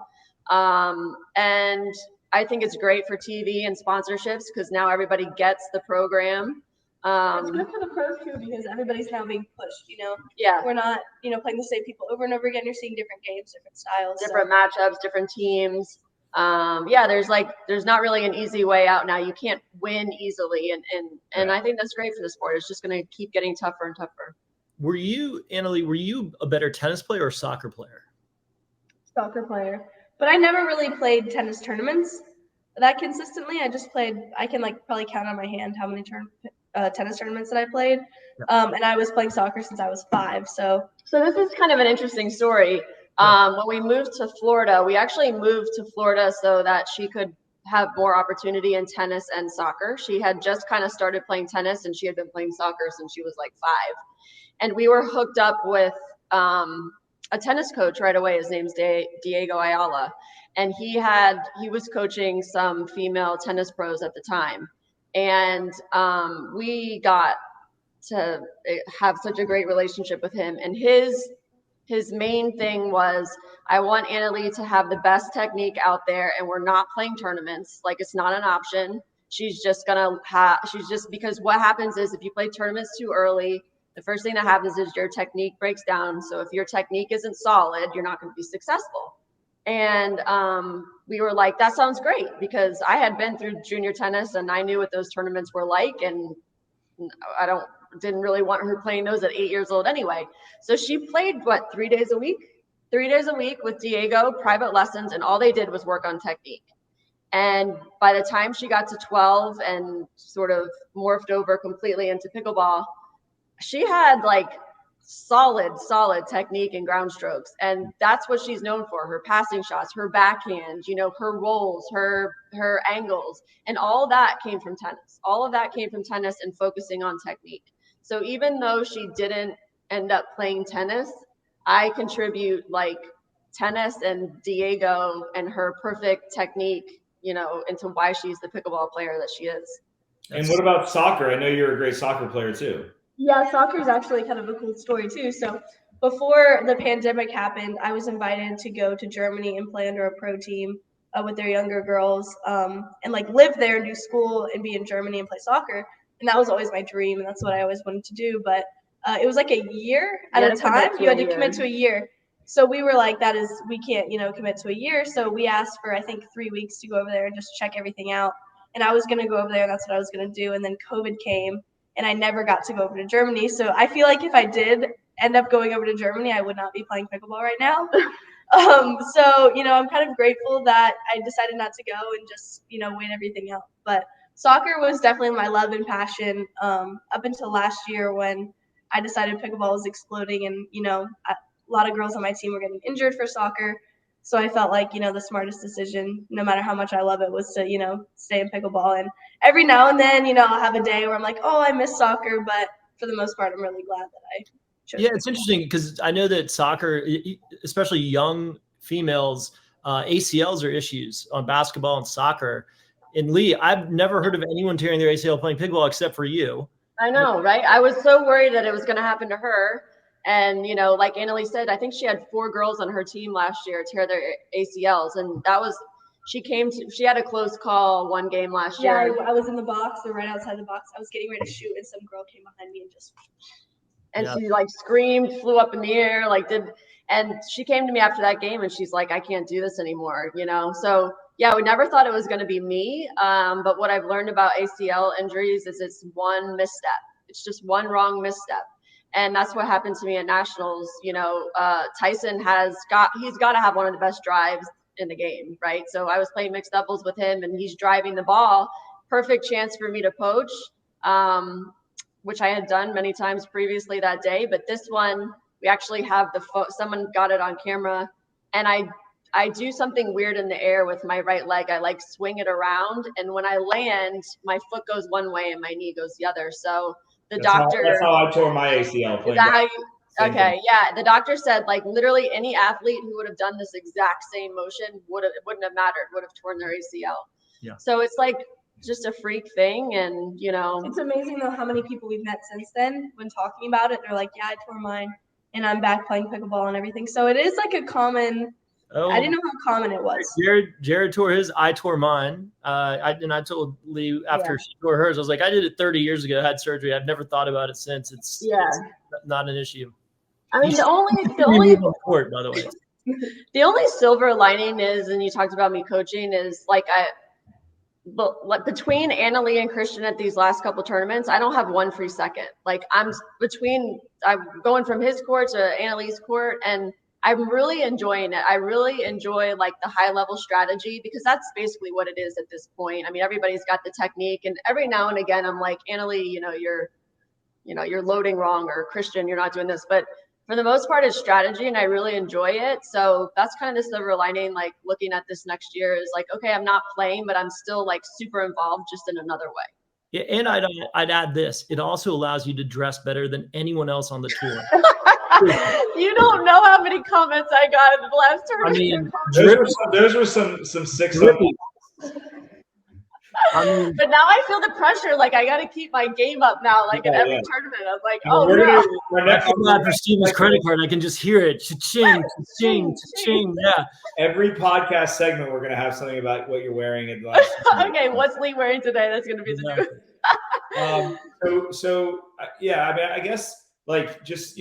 And I think it's great for TV and sponsorships because now everybody gets the program. It's good for the pros too because everybody's now being pushed. Yeah, we're not playing the same people over and over again. You're seeing different games, different styles, different matchups, different teams. There's not really an easy way out now. You can't win easily, and I think that's great for the sport. It's just going to keep getting tougher and tougher. Were you, Anna Leigh, a better tennis player or soccer player? Soccer player. But I never really played tennis tournaments that consistently. I can probably count on my hand how many tennis tournaments that I played. And I was playing soccer since I was 5. So this is kind of an interesting story. When we moved to Florida, we actually moved to Florida so that she could have more opportunity in tennis and soccer. She had just kind of started playing tennis and she had been playing soccer since she was like 5. And we were hooked up with a tennis coach right away. His name's Diego Ayala, and he was coaching some female tennis pros at the time, and we got to have such a great relationship with him. And his main thing was, I want Anna Leigh to have the best technique out there, and we're not playing tournaments. Like, it's not an option. Because what happens is if you play tournaments too early, the first thing that happens is your technique breaks down. So if your technique isn't solid, you're not going to be successful. And we were like, that sounds great, because I had been through junior tennis and I knew what those tournaments were like. And didn't really want her playing those at 8 years old anyway. So she played 3 days a week? 3 days a week with Diego, private lessons. And all they did was work on technique. And by the time she got to 12 and sort of morphed over completely into pickleball, she had like solid technique and ground strokes. And that's what she's known for, her passing shots, her backhand, you know, her rolls, her angles, and all that came from tennis. All of that came from tennis and focusing on technique. So even though she didn't end up playing tennis, I contribute like tennis and Diego and her perfect technique, you know, into why she's the pickleball player that she is. And what about soccer? I know you're a great soccer player too. Yeah, soccer is actually kind of a cool story too. So before the pandemic happened, I was invited to go to Germany and play under a pro team with their younger girls, and like live there and do school and be in Germany and play soccer. And that was always my dream, and that's what I always wanted to do. But it was like a year at a time. You had to commit to a year. So we were like, we can't, you know, commit to a year. So we asked for, I think, 3 weeks to go over there and just check everything out. And I was going to go over there, and that's what I was going to do. And then COVID came, and I never got to go over to Germany. So I feel like if I did end up going over to Germany, I would not be playing pickleball right now. So, you know, I'm kind of grateful that I decided not to go and just, you know, wait everything out. But soccer was definitely my love and passion up until last year when I decided pickleball was exploding, and, you know, a lot of girls on my team were getting injured for soccer. So I felt like, you know, the smartest decision, no matter how much I love it, was to, you know, stay in pickleball. And every now and then, you know, I'll have a day where I'm like, oh, I miss soccer. But for the most part, I'm really glad that I chose Yeah, it's interesting because I know that soccer, especially young females, ACLs are issues on basketball and soccer. And Leigh, I've never heard of anyone tearing their ACL playing pickleball except for you. I know, right? I was so worried that it was going to happen to her. And, you know, like Anna Leigh said, I think she had 4 girls on her team last year tear their ACLs. And that was, she had a close call one game last year. Yeah, I was in the box or right outside the box. I was getting ready to shoot, and some girl came behind me and just. And she like screamed, flew up in the air, and she came to me after that game and she's like, I can't do this anymore, you know? So yeah, we never thought it was going to be me. But what I've learned about ACL injuries is it's one misstep. It's just one wrong misstep. And that's what happened to me at nationals. You know, Tyson he's got to have one of the best drives in the game, right? So I was playing mixed doubles with him and he's driving the ball, perfect chance for me to poach, which I had done many times previously that day. But this one, we actually have someone got it on camera, and I do something weird in the air with my right leg. I like swing it around, and when I land, my foot goes one way and my knee goes the other. So that's how I tore my ACL. Okay, yeah. The doctor said like literally any athlete who would have done this exact same motion it wouldn't have mattered, would have torn their ACL. Yeah. So it's like just a freak thing, and you know, it's amazing though how many people we've met since then. When talking about it, they're like, "Yeah, I tore mine, and I'm back playing pickleball and everything." So it is like a common. I didn't know how common it was. Jared tore his. I tore mine. I told Leigh after she tore hers, I was like, I did it 30 years ago. I had surgery. I've never thought about it since. It's not an issue. I mean, the only on court, by the way. The only silver lining is, and you talked about me coaching, is like between Anna Leigh and Christian at these last couple tournaments, I don't have one free second. Like I'm going from his court to Anna Leigh's court, and I'm really enjoying it. I really enjoy like the high level strategy, because that's basically what it is at this point. I mean, everybody's got the technique, and every now and again I'm like, Anna Leigh, you're loading wrong, or Christian, you're not doing this. But for the most part, it's strategy, and I really enjoy it. So that's kind of the silver lining, like looking at this next year is like, okay, I'm not playing, but I'm still like super involved, just in another way. Yeah, and I'd add this. It also allows you to dress better than anyone else on the tour. You don't know how many comments I got in the last tournament. I mean, those were some sick. I mean, but now I feel the pressure. Like I got to keep my game up now. Like in every tournament, I was like, oh I'm glad for Steven's credit card. I can just hear it. Cha-ching, cha-ching, cha-ching. Yeah. Every podcast segment, we're gonna have something about what you're wearing at the last. Okay, what's Leigh wearing today? That's gonna be the new. So yeah, I mean, I guess like just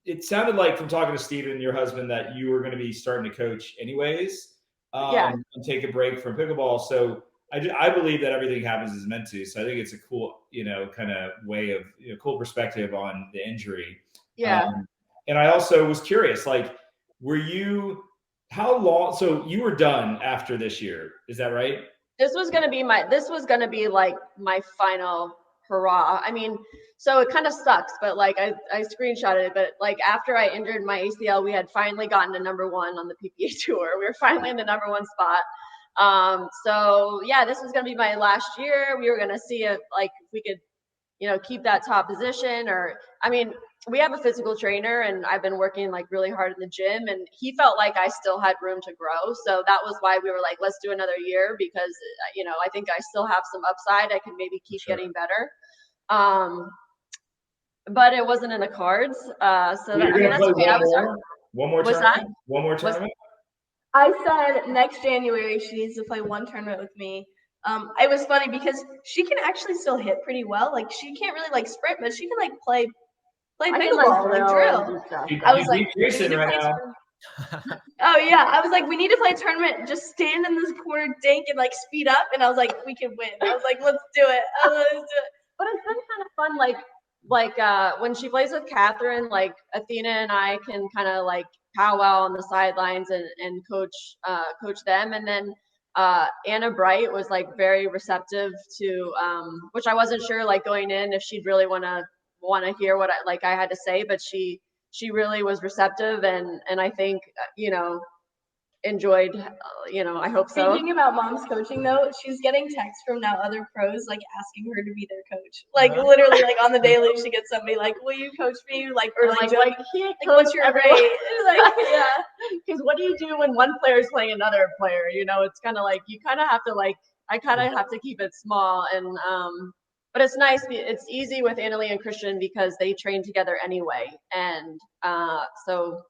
it sounded like from talking to Steven, your husband, that you were going to be starting to coach anyways, and take a break from pickleball. So I believe that everything happens as meant to. So I think it's a cool, kind of way of, cool perspective on the injury. Yeah. And I also was curious, like, were you How long? So you were done after this year, is that right? This was gonna be like my final hurrah. I mean, so it kind of sucks, but like I screenshotted it, but like after I injured my ACL, we had finally gotten to #1 on the PPA tour. We were finally in the #1 spot. So yeah, this was gonna be my last year. We were gonna see if we could, keep that top position, or I mean, we have a physical trainer and I've been working like really hard in the gym, and he felt like I still had room to grow. So that was why we were like, let's do another year, because I think I still have some upside. I can maybe keep getting better. But it wasn't in the cards. So that's okay. One more tournament? One more tournament? I said next January she needs to play one tournament with me. It was funny because she can actually still hit pretty well. Like she can't really like sprint, but she can like play pickleball, like drill. I was like, Jason right now. Oh yeah, I was like, we need to play a tournament. Just stand in this corner, dink, and like speed up. And I was like, we can win. I was like, let's do it. But it's been kind of fun, like when she plays with Catherine, like Athena and I can kind of like powwow on the sidelines and coach them, and then Anna Bright was like very receptive to which I wasn't sure like going in if she'd really want to hear what I had to say, but she really was receptive, and I think enjoyed, I hope so. Thinking about mom's coaching though, she's getting texts from now other pros like asking her to be their coach. Like literally like on the daily she gets somebody like, will you coach me? Like, or like what's your rate? Like, yeah. Because what do you do when one player is playing another player? It's kind of like you kind of have to I kind of have to keep it small, and but it's nice. It's easy with Anna Leigh and Christian because they train together anyway, and so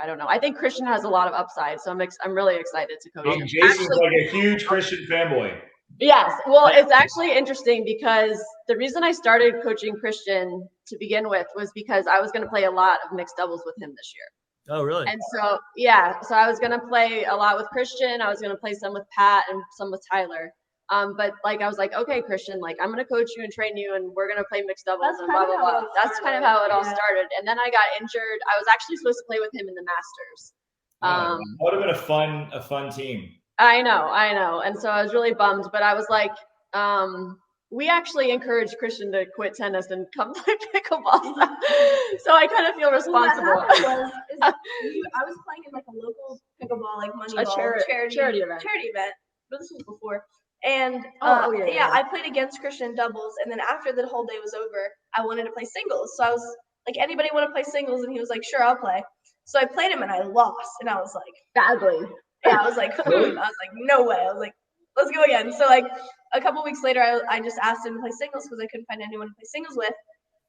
I don't know. I think Christian has a lot of upside, so I'm really excited to coach him. Jason's like a huge Christian fanboy. Yes. Well, it's actually interesting because the reason I started coaching Christian to begin with was because I was going to play a lot of mixed doubles with him this year. Oh, really? And so, yeah, so I was going to play a lot with Christian. I was going to play some with Pat and some with Tyler. But like, I was like, okay, Christian, like I'm going to coach you and train you, and we're going to play mixed doubles and blah, blah, blah. That's kind of how it all started. And then I got injured. I was actually supposed to play with him in the Masters. That would have been a fun team. I know. And so I was really bummed, but I was like, we actually encouraged Christian to quit tennis and come play pickleball. So I kind of feel responsible. I was playing in like a local pickleball, like money charity event. But this was before. And I played against Christian doubles, and then after the whole day was over, I wanted to play singles. So I was like, anybody want to play singles? And he was like, sure, I'll play. So I played him and I lost, and I was like, badly. Yeah, I was like, I was like, no way. I was like, let's go again. So like a couple weeks later, I just asked him to play singles because I couldn't find anyone to play singles with.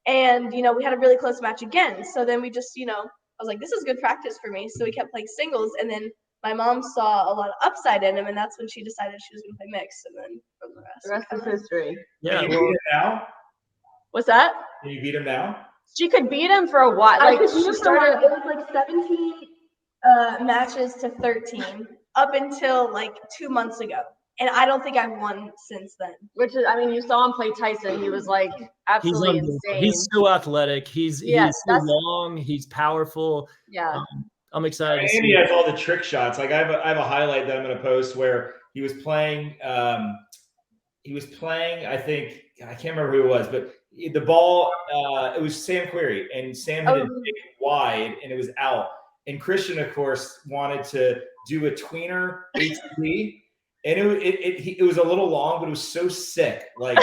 And, we had a really close match again. So then we just, I was like, this is good practice for me. So we kept playing singles, and then my mom saw a lot of upside in him, and that's when she decided she was going to play mixed, and then from the rest is history. Yeah. Can you beat him now? What's that? Can you beat him now? She could beat him for a while. Like she started. It was like 17 matches to 13 up until like 2 months ago, and I don't think I've won since then. Which is, I mean, you saw him play Tyson. He was like absolutely insane. He's so athletic. He's so long. He's powerful. Yeah. I'm excited. And he has all the trick shots. Like I have a highlight that I'm going to post where he was playing. I think I can't remember who it was, but the ball. It was Sam Querrey, and Sam hit it wide, and it was out. And Christian, of course, wanted to do a tweener ATP, and it was a little long, but it was so sick. Like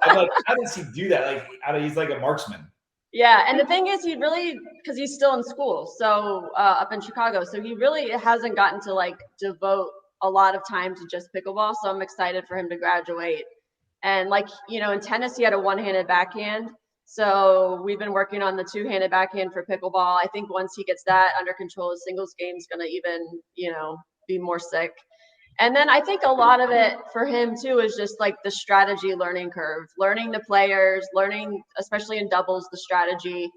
I'm like, how does he do that? Like he's like a marksman. Yeah, and the thing is, because he's still in school, so up in Chicago, so he really hasn't gotten to like devote a lot of time to just pickleball. So I'm excited for him to graduate. And like, in tennis, he had a one-handed backhand. So we've been working on the two-handed backhand for pickleball. I think once he gets that under control, his singles game is going to even, be more sick. And then I think a lot of it for him too is just like the strategy learning curve, learning the players, learning, especially in doubles, the strategy.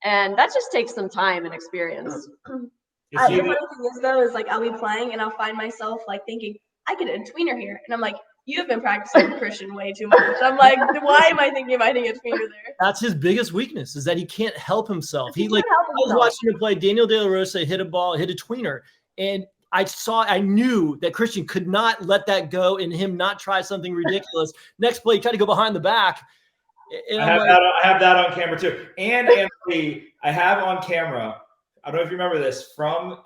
And that just takes some time and experience. The funny thing is though, is like I'll be playing and I'll find myself like thinking, I could do a tweener here. And I'm like, you've been practicing Christian way too much. I'm like, why am I thinking of hitting a tweener there? That's his biggest weakness, is that he can't help himself. I was watching him play Daniel De La Rosa hit a tweener, and I knew that Christian could not let that go and him not try something ridiculous. Next play, he tried to go behind the back. And I have that on camera too. And Anna Leigh, I have on camera. I don't know if you remember this from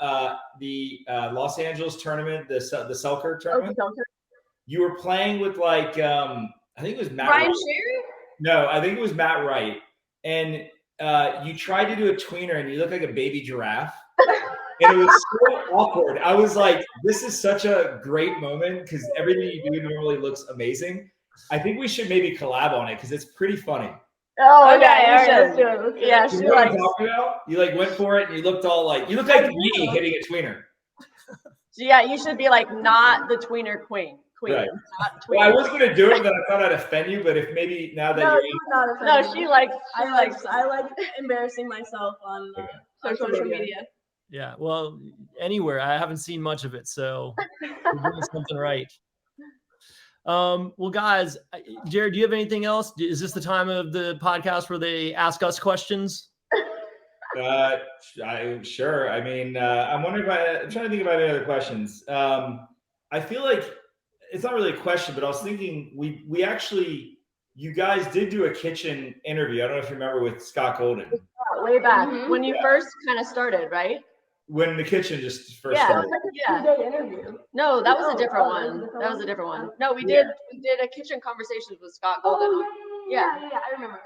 the Los Angeles tournament, the Selkirk tournament. You were playing with like I think it was Matt Ryan Wright. Sherry? No, I think it was Matt Wright. And you tried to do a tweener and you looked like a baby giraffe. And it was so awkward. I was like, this is such a great moment because everything you do normally looks amazing. I think we should maybe collab on it because it's pretty funny. Oh, okay. All right, Let's let's do it. Let's do it. Yeah, You she know what I'm likes. talking about? You like went for it and you looked all like, you look like me hitting a tweener. Yeah, you should be like not the tweener queen. Right. Not tweener. Well, I was going to do it, but I thought I'd offend you. But if maybe now that No, you're you would not offend No, me. she likes. I like embarrassing myself on social media. Yeah, well, anywhere. I haven't seen much of it, so we're doing something right. Well, guys, Jared, do you have anything else? Is this the time of the podcast where they ask us questions? Sure. I mean, I'm wondering I'm trying to think about any other questions. I feel like it's not really a question, but I was thinking we actually, you guys did do a kitchen interview. I don't know if you remember with Scott Golden. Way back when you first kind of started, right? When the kitchen just first started. Yeah. 2-day interview. No, that was a different one. That was a different one. No, we did a kitchen conversations with Scott Golden. Yeah, I remember.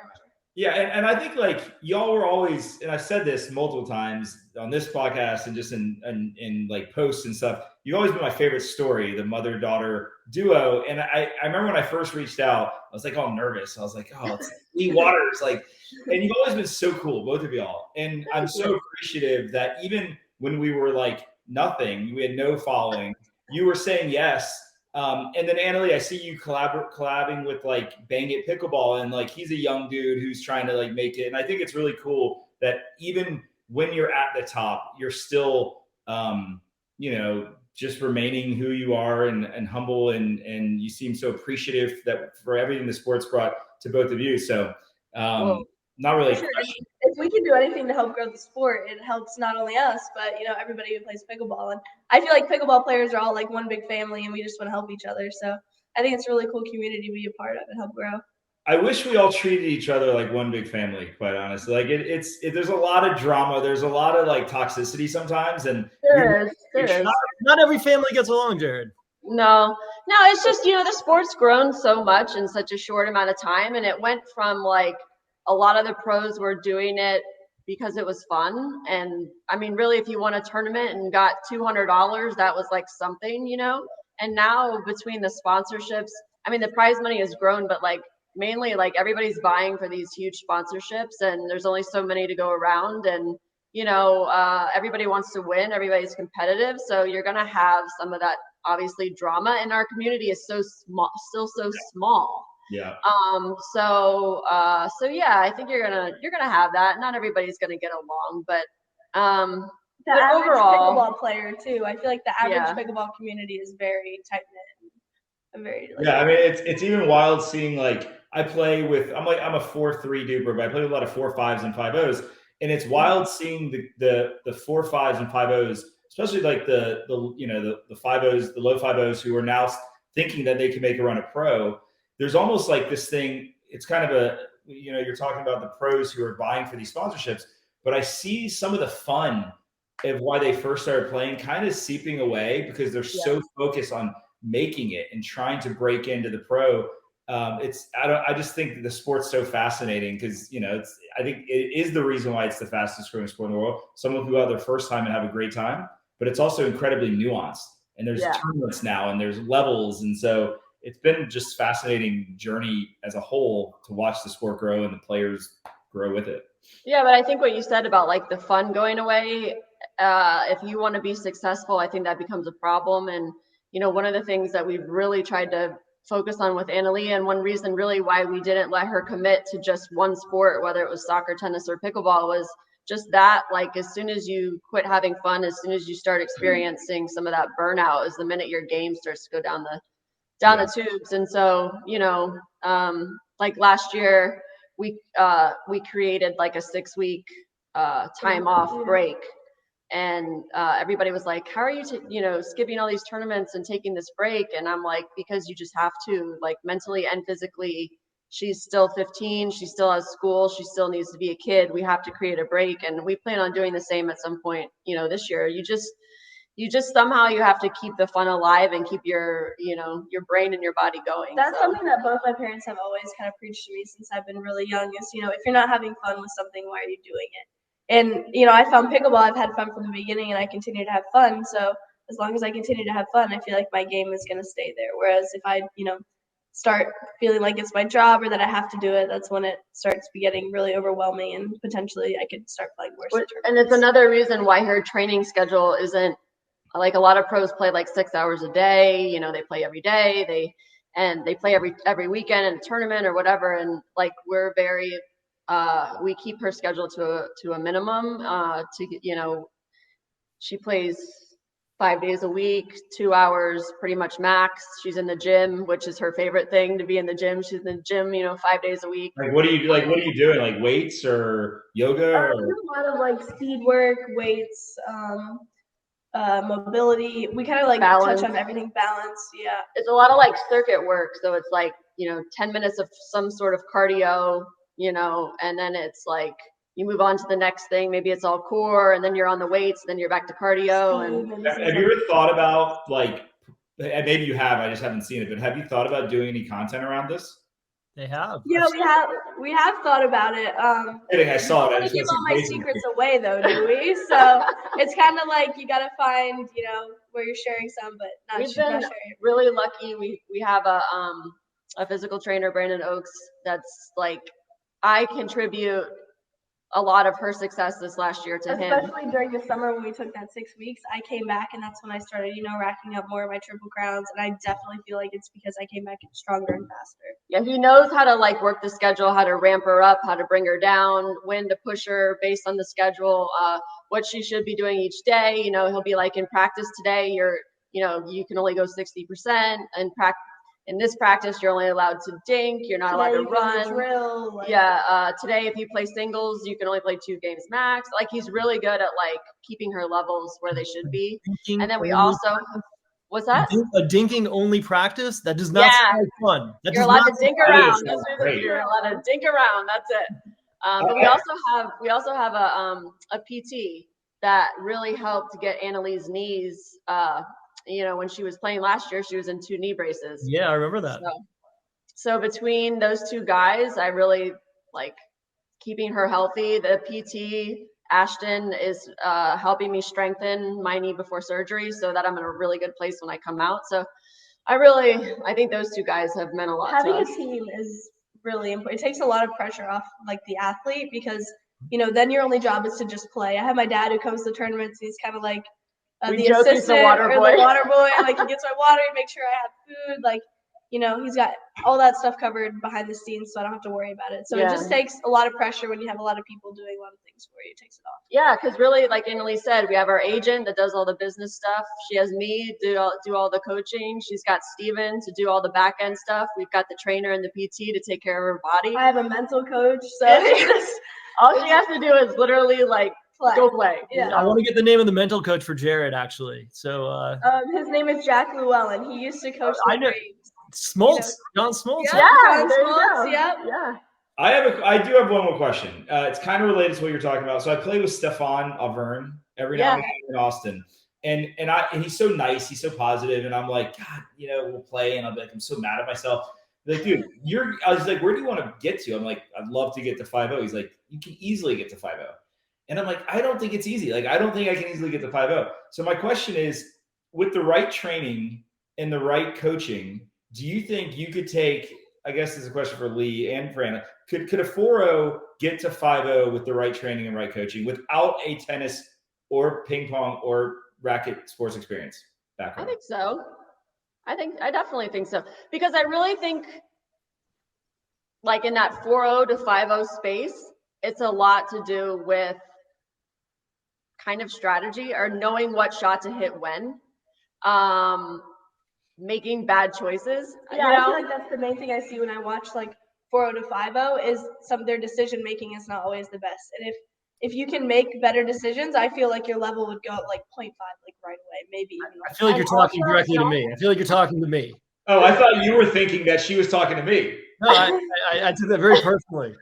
Yeah, and I think like y'all were always, and I've said this multiple times on this podcast and just in like posts and stuff, you've always been my favorite story, the mother-daughter duo. And I remember when I first reached out, I was like all nervous. I was like, oh, it's Lee Waters. Like, and you've always been so cool, both of y'all. And I'm so appreciative that even when we were like nothing, we had no following, you were saying yes. And then Anna Leigh, I see you collabing with like Bang It Pickleball, and like he's a young dude who's trying to like make it. And I think it's really cool that even when you're at the top, you're still, just remaining who you are and humble, and you seem so appreciative that for everything the sport's brought to both of you. So not really a question. If we can do anything to help grow the sport, it helps not only us, but everybody who plays pickleball. And I feel like pickleball players are all like one big family, and we just want to help each other. So I think it's a really cool community to be a part of and help grow. I wish we all treated each other like one big family, quite honestly. Like there's a lot of drama. There's a lot of like toxicity sometimes. And there is. Not every family gets along, Jared. No, it's just, the sport's grown so much in such a short amount of time. And it went from like a lot of the pros were doing it because it was fun. And I mean, really, if you won a tournament and got $200, that was like something, And now between the sponsorships, I mean, the prize money has grown, but like mainly like everybody's vying for these huge sponsorships, and there's only so many to go around. And, everybody wants to win. Everybody's competitive. So you're going to have some of that, obviously, drama. And our community is so small, still so small. Yeah. So yeah, I think you're gonna have that. Not everybody's gonna get along, but The average overall, pickleball player too. I feel like the average pickleball community is very tight knit and very. I mean, it's even wild seeing like I'm a 4-3 duper, but I play with a lot of 4-5s and 5-0s, and it's wild seeing the 4-5s and 5-0s, especially like the 5-0s, the low 5-0s who are now thinking that they can make a run at pro. There's almost like this thing, it's kind of you're talking about the pros who are vying for these sponsorships, but I see some of the fun of why they first started playing kind of seeping away because they're so focused on making it and trying to break into the pro. I just think that the sport's so fascinating because, I think it is the reason why it's the fastest growing sport in the world. Some will go out their first time and have a great time, but it's also incredibly nuanced, and there's tournaments now and there's levels. And so it's been just fascinating journey as a whole to watch the sport grow and the players grow with it. Yeah, but I think what you said about like the fun going away, if you want to be successful, I think that becomes a problem. And, one of the things that we've really tried to focus on with Anna Leigh, and one reason really why we didn't let her commit to just one sport, whether it was soccer, tennis, or pickleball, was just that, like, as soon as you quit having fun, as soon as you start experiencing some of that burnout, is the minute your game starts to go down the tubes. And so, like last year, we created like a 6-week time off break And everybody was like, how are you, skipping all these tournaments and taking this break? And I'm like, because you just have to, like, mentally and physically. She's still 15. She still has school. She still needs to be a kid. We have to create a break. And we plan on doing the same at some point, this year. You just somehow you have to keep the fun alive and keep your brain and your body going. That's something that both my parents have always kind of preached to me since I've been really young is, if you're not having fun with something, why are you doing it? And, I found pickleball, I've had fun from the beginning and I continue to have fun. So as long as I continue to have fun, I feel like my game is going to stay there. Whereas if I, start feeling like it's my job or that I have to do it, that's when it starts getting really overwhelming and potentially I could start playing more. And it's another reason why her training schedule isn't like a lot of pros play like 6 hours a day. They play every day. They play every weekend in a tournament or whatever. And like we're very we keep her schedule to a minimum. She plays 5 days a week, 2 hours, pretty much max. She's in the gym, which is her favorite thing, to be in the gym. She's in the gym, 5 days a week. Like, what are you doing? Like weights or yoga? Or? A lot of like speed work, weights, mobility. We kind of like touch on everything. Balance. Yeah. It's a lot of like circuit work. So it's like, 10 minutes of some sort of cardio, and then it's like, you move on to the next thing. Maybe it's all core, and then you're on the weights, then you're back to cardio. And have you ever thought about and maybe you have, I just haven't seen it, but have you thought about doing any content around this? They have. Yeah, we have thought about it. I saw it. I don't give all my secrets away though, do we? So it's kind of like you gotta find, where you're sharing some, but not sharing. Really lucky. We have a physical trainer, Brandon Oakes, that's like, I contribute a lot of her success this last year to him. Especially during the summer when we took that 6 weeks, I came back and that's when I started, racking up more of my triple crowns. And I definitely feel like it's because I came back stronger and faster. Yeah, he knows how to like work the schedule, how to ramp her up, how to bring her down, when to push her based on the schedule, what she should be doing each day. He'll be like, in practice today, you can only go 60%, and in this practice, you're only allowed to dink. You're not allowed to run. Drill, today, if you play singles, you can only play 2 games max. Like, he's really good at like keeping her levels where they should be. And then we also, what's that? A dinking only practice? That does not sound fun. You're allowed to dink around. You're allowed to dink around. That's it. But we also have a PT that really helped get Anna Leigh's knees. When she was playing last year, she was in 2 knee braces. Yeah, I remember that. So between those 2 guys, I really like keeping her healthy. The PT, Ashton, is helping me strengthen my knee before surgery so that I'm in a really good place when I come out. So I think those 2 guys have meant a lot to us. Having a team is really important. It takes a lot of pressure off like the athlete because, then your only job is to just play. I have my dad who comes to tournaments. He's kind of like, the assistant the water boy. Like he gets my water, he makes sure I have food, like, he's got all that stuff covered behind the scenes, so I don't have to worry about it. So it just takes a lot of pressure when you have a lot of people doing a lot of things for you. It takes it off. Yeah, because really, like Anna Leigh said, we have our agent that does all the business stuff. She has me do all the coaching. She's got Steven to do all the back end stuff. We've got the trainer and the PT to take care of her body. I have a mental coach, so all she has to do is literally like go play. Yeah. I want to get the name of the mental coach for Jared, actually. So his name is Jack Llewellyn. He used to coach the Braves. Smoltz, John Smoltz. John Smoltz. Yeah. I do have one more question. It's kind of related to what you're talking about. So I play with Stefan Auvergne every now and then in Austin, and he's so nice, he's so positive, and I'm like, God, we'll play, and I'll be like, I'm so mad at myself. Like, dude, I was like, where do you want to get to? I'm like, I'd love to get to 5-0. He's like, you can easily get to 5-0. And I'm like, I don't think it's easy. Like, I don't think I can easily get to 5-0. So my question is, with the right training and the right coaching, do you think you could take, I guess this is a question for Leigh and for Anna, could a 4-0 get to 5-0 with the right training and right coaching without a tennis or ping pong or racket sports experience background? I think so. I definitely think so. Because I really think, like, in that 4-0 to 5-0 space, it's a lot to do with kind of strategy or knowing what shot to hit when, making bad choices. Yeah, I feel like that's the main thing I see when I watch like 4-0 to 5-0 is their decision making is not always the best. And if you can make better decisions, I feel like your level would go up like 0.5, like right away, maybe even. I feel like you're talking directly to me. I feel like you're talking to me. Oh, I thought you were thinking that she was talking to me. No, I took that very personally.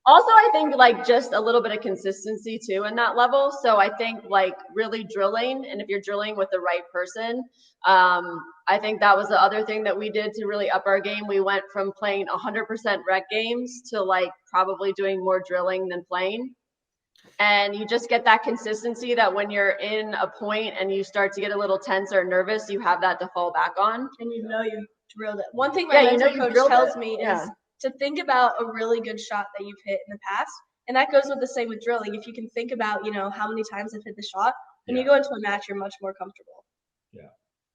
Also, I think like just a little bit of consistency too in that level. So I think like really drilling, and if you're drilling with the right person, I think that was the other thing that we did to really up our game. We went from playing 100% rec games to like probably doing more drilling than playing. And you just get that consistency that when you're in a point and you start to get a little tense or nervous, you have that to fall back on. And you know you drilled it. One thing my mental coach tells me is to think about a really good shot that you've hit in the past. And that goes with the same with drilling. If you can think about, you know, how many times I've hit the shot, when you go into a match, you're much more comfortable. Yeah.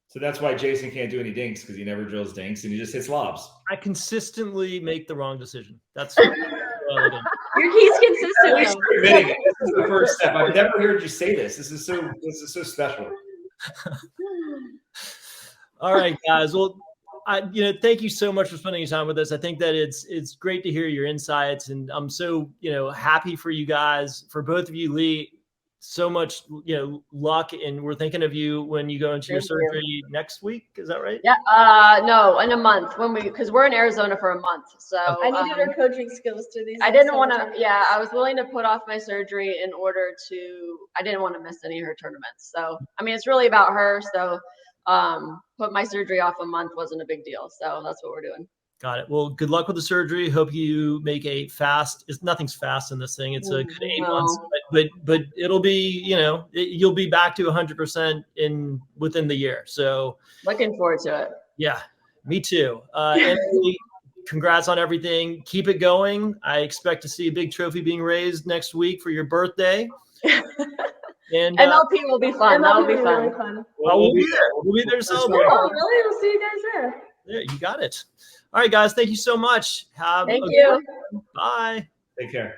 So that's why Jason can't do any dinks, because he never drills dinks and he just hits lobs. I consistently make the wrong decision. That's He's consistent. At least you're admitting it. This is the first step. I've never heard you say this. This is so special. All right, guys. Well, thank you so much for spending your time with us. I think that it's great to hear your insights, and I'm so, happy for you guys, for both of you. Leigh, so much, luck, and we're thinking of you when you go into your surgery next week. Is that right? Yeah. No, in a month because we're in Arizona for a month. So I needed her coaching skills through these. I didn't want to. Yeah, I was willing to put off my surgery in order to. I didn't want to miss any of her tournaments. So I mean, it's really about her. So put my surgery off a month wasn't a big deal. So that's what we're doing. Got it. Well, good luck with the surgery. Hope you make a fast. Nothing's fast in this thing. It's a good 8 months, but it'll be, you'll be back to 100% within the year. So looking forward to it. Yeah, me too. And congrats on everything. Keep it going. I expect to see a big trophy being raised next week for your birthday. And MLP will be fun. That'll be fun. Really fun. Well, we'll be there. We'll be there to celebrate. Oh, really? We'll see you guys there. Yeah, you got it. All right, guys. Thank you so much. Thank you. Bye. Take care.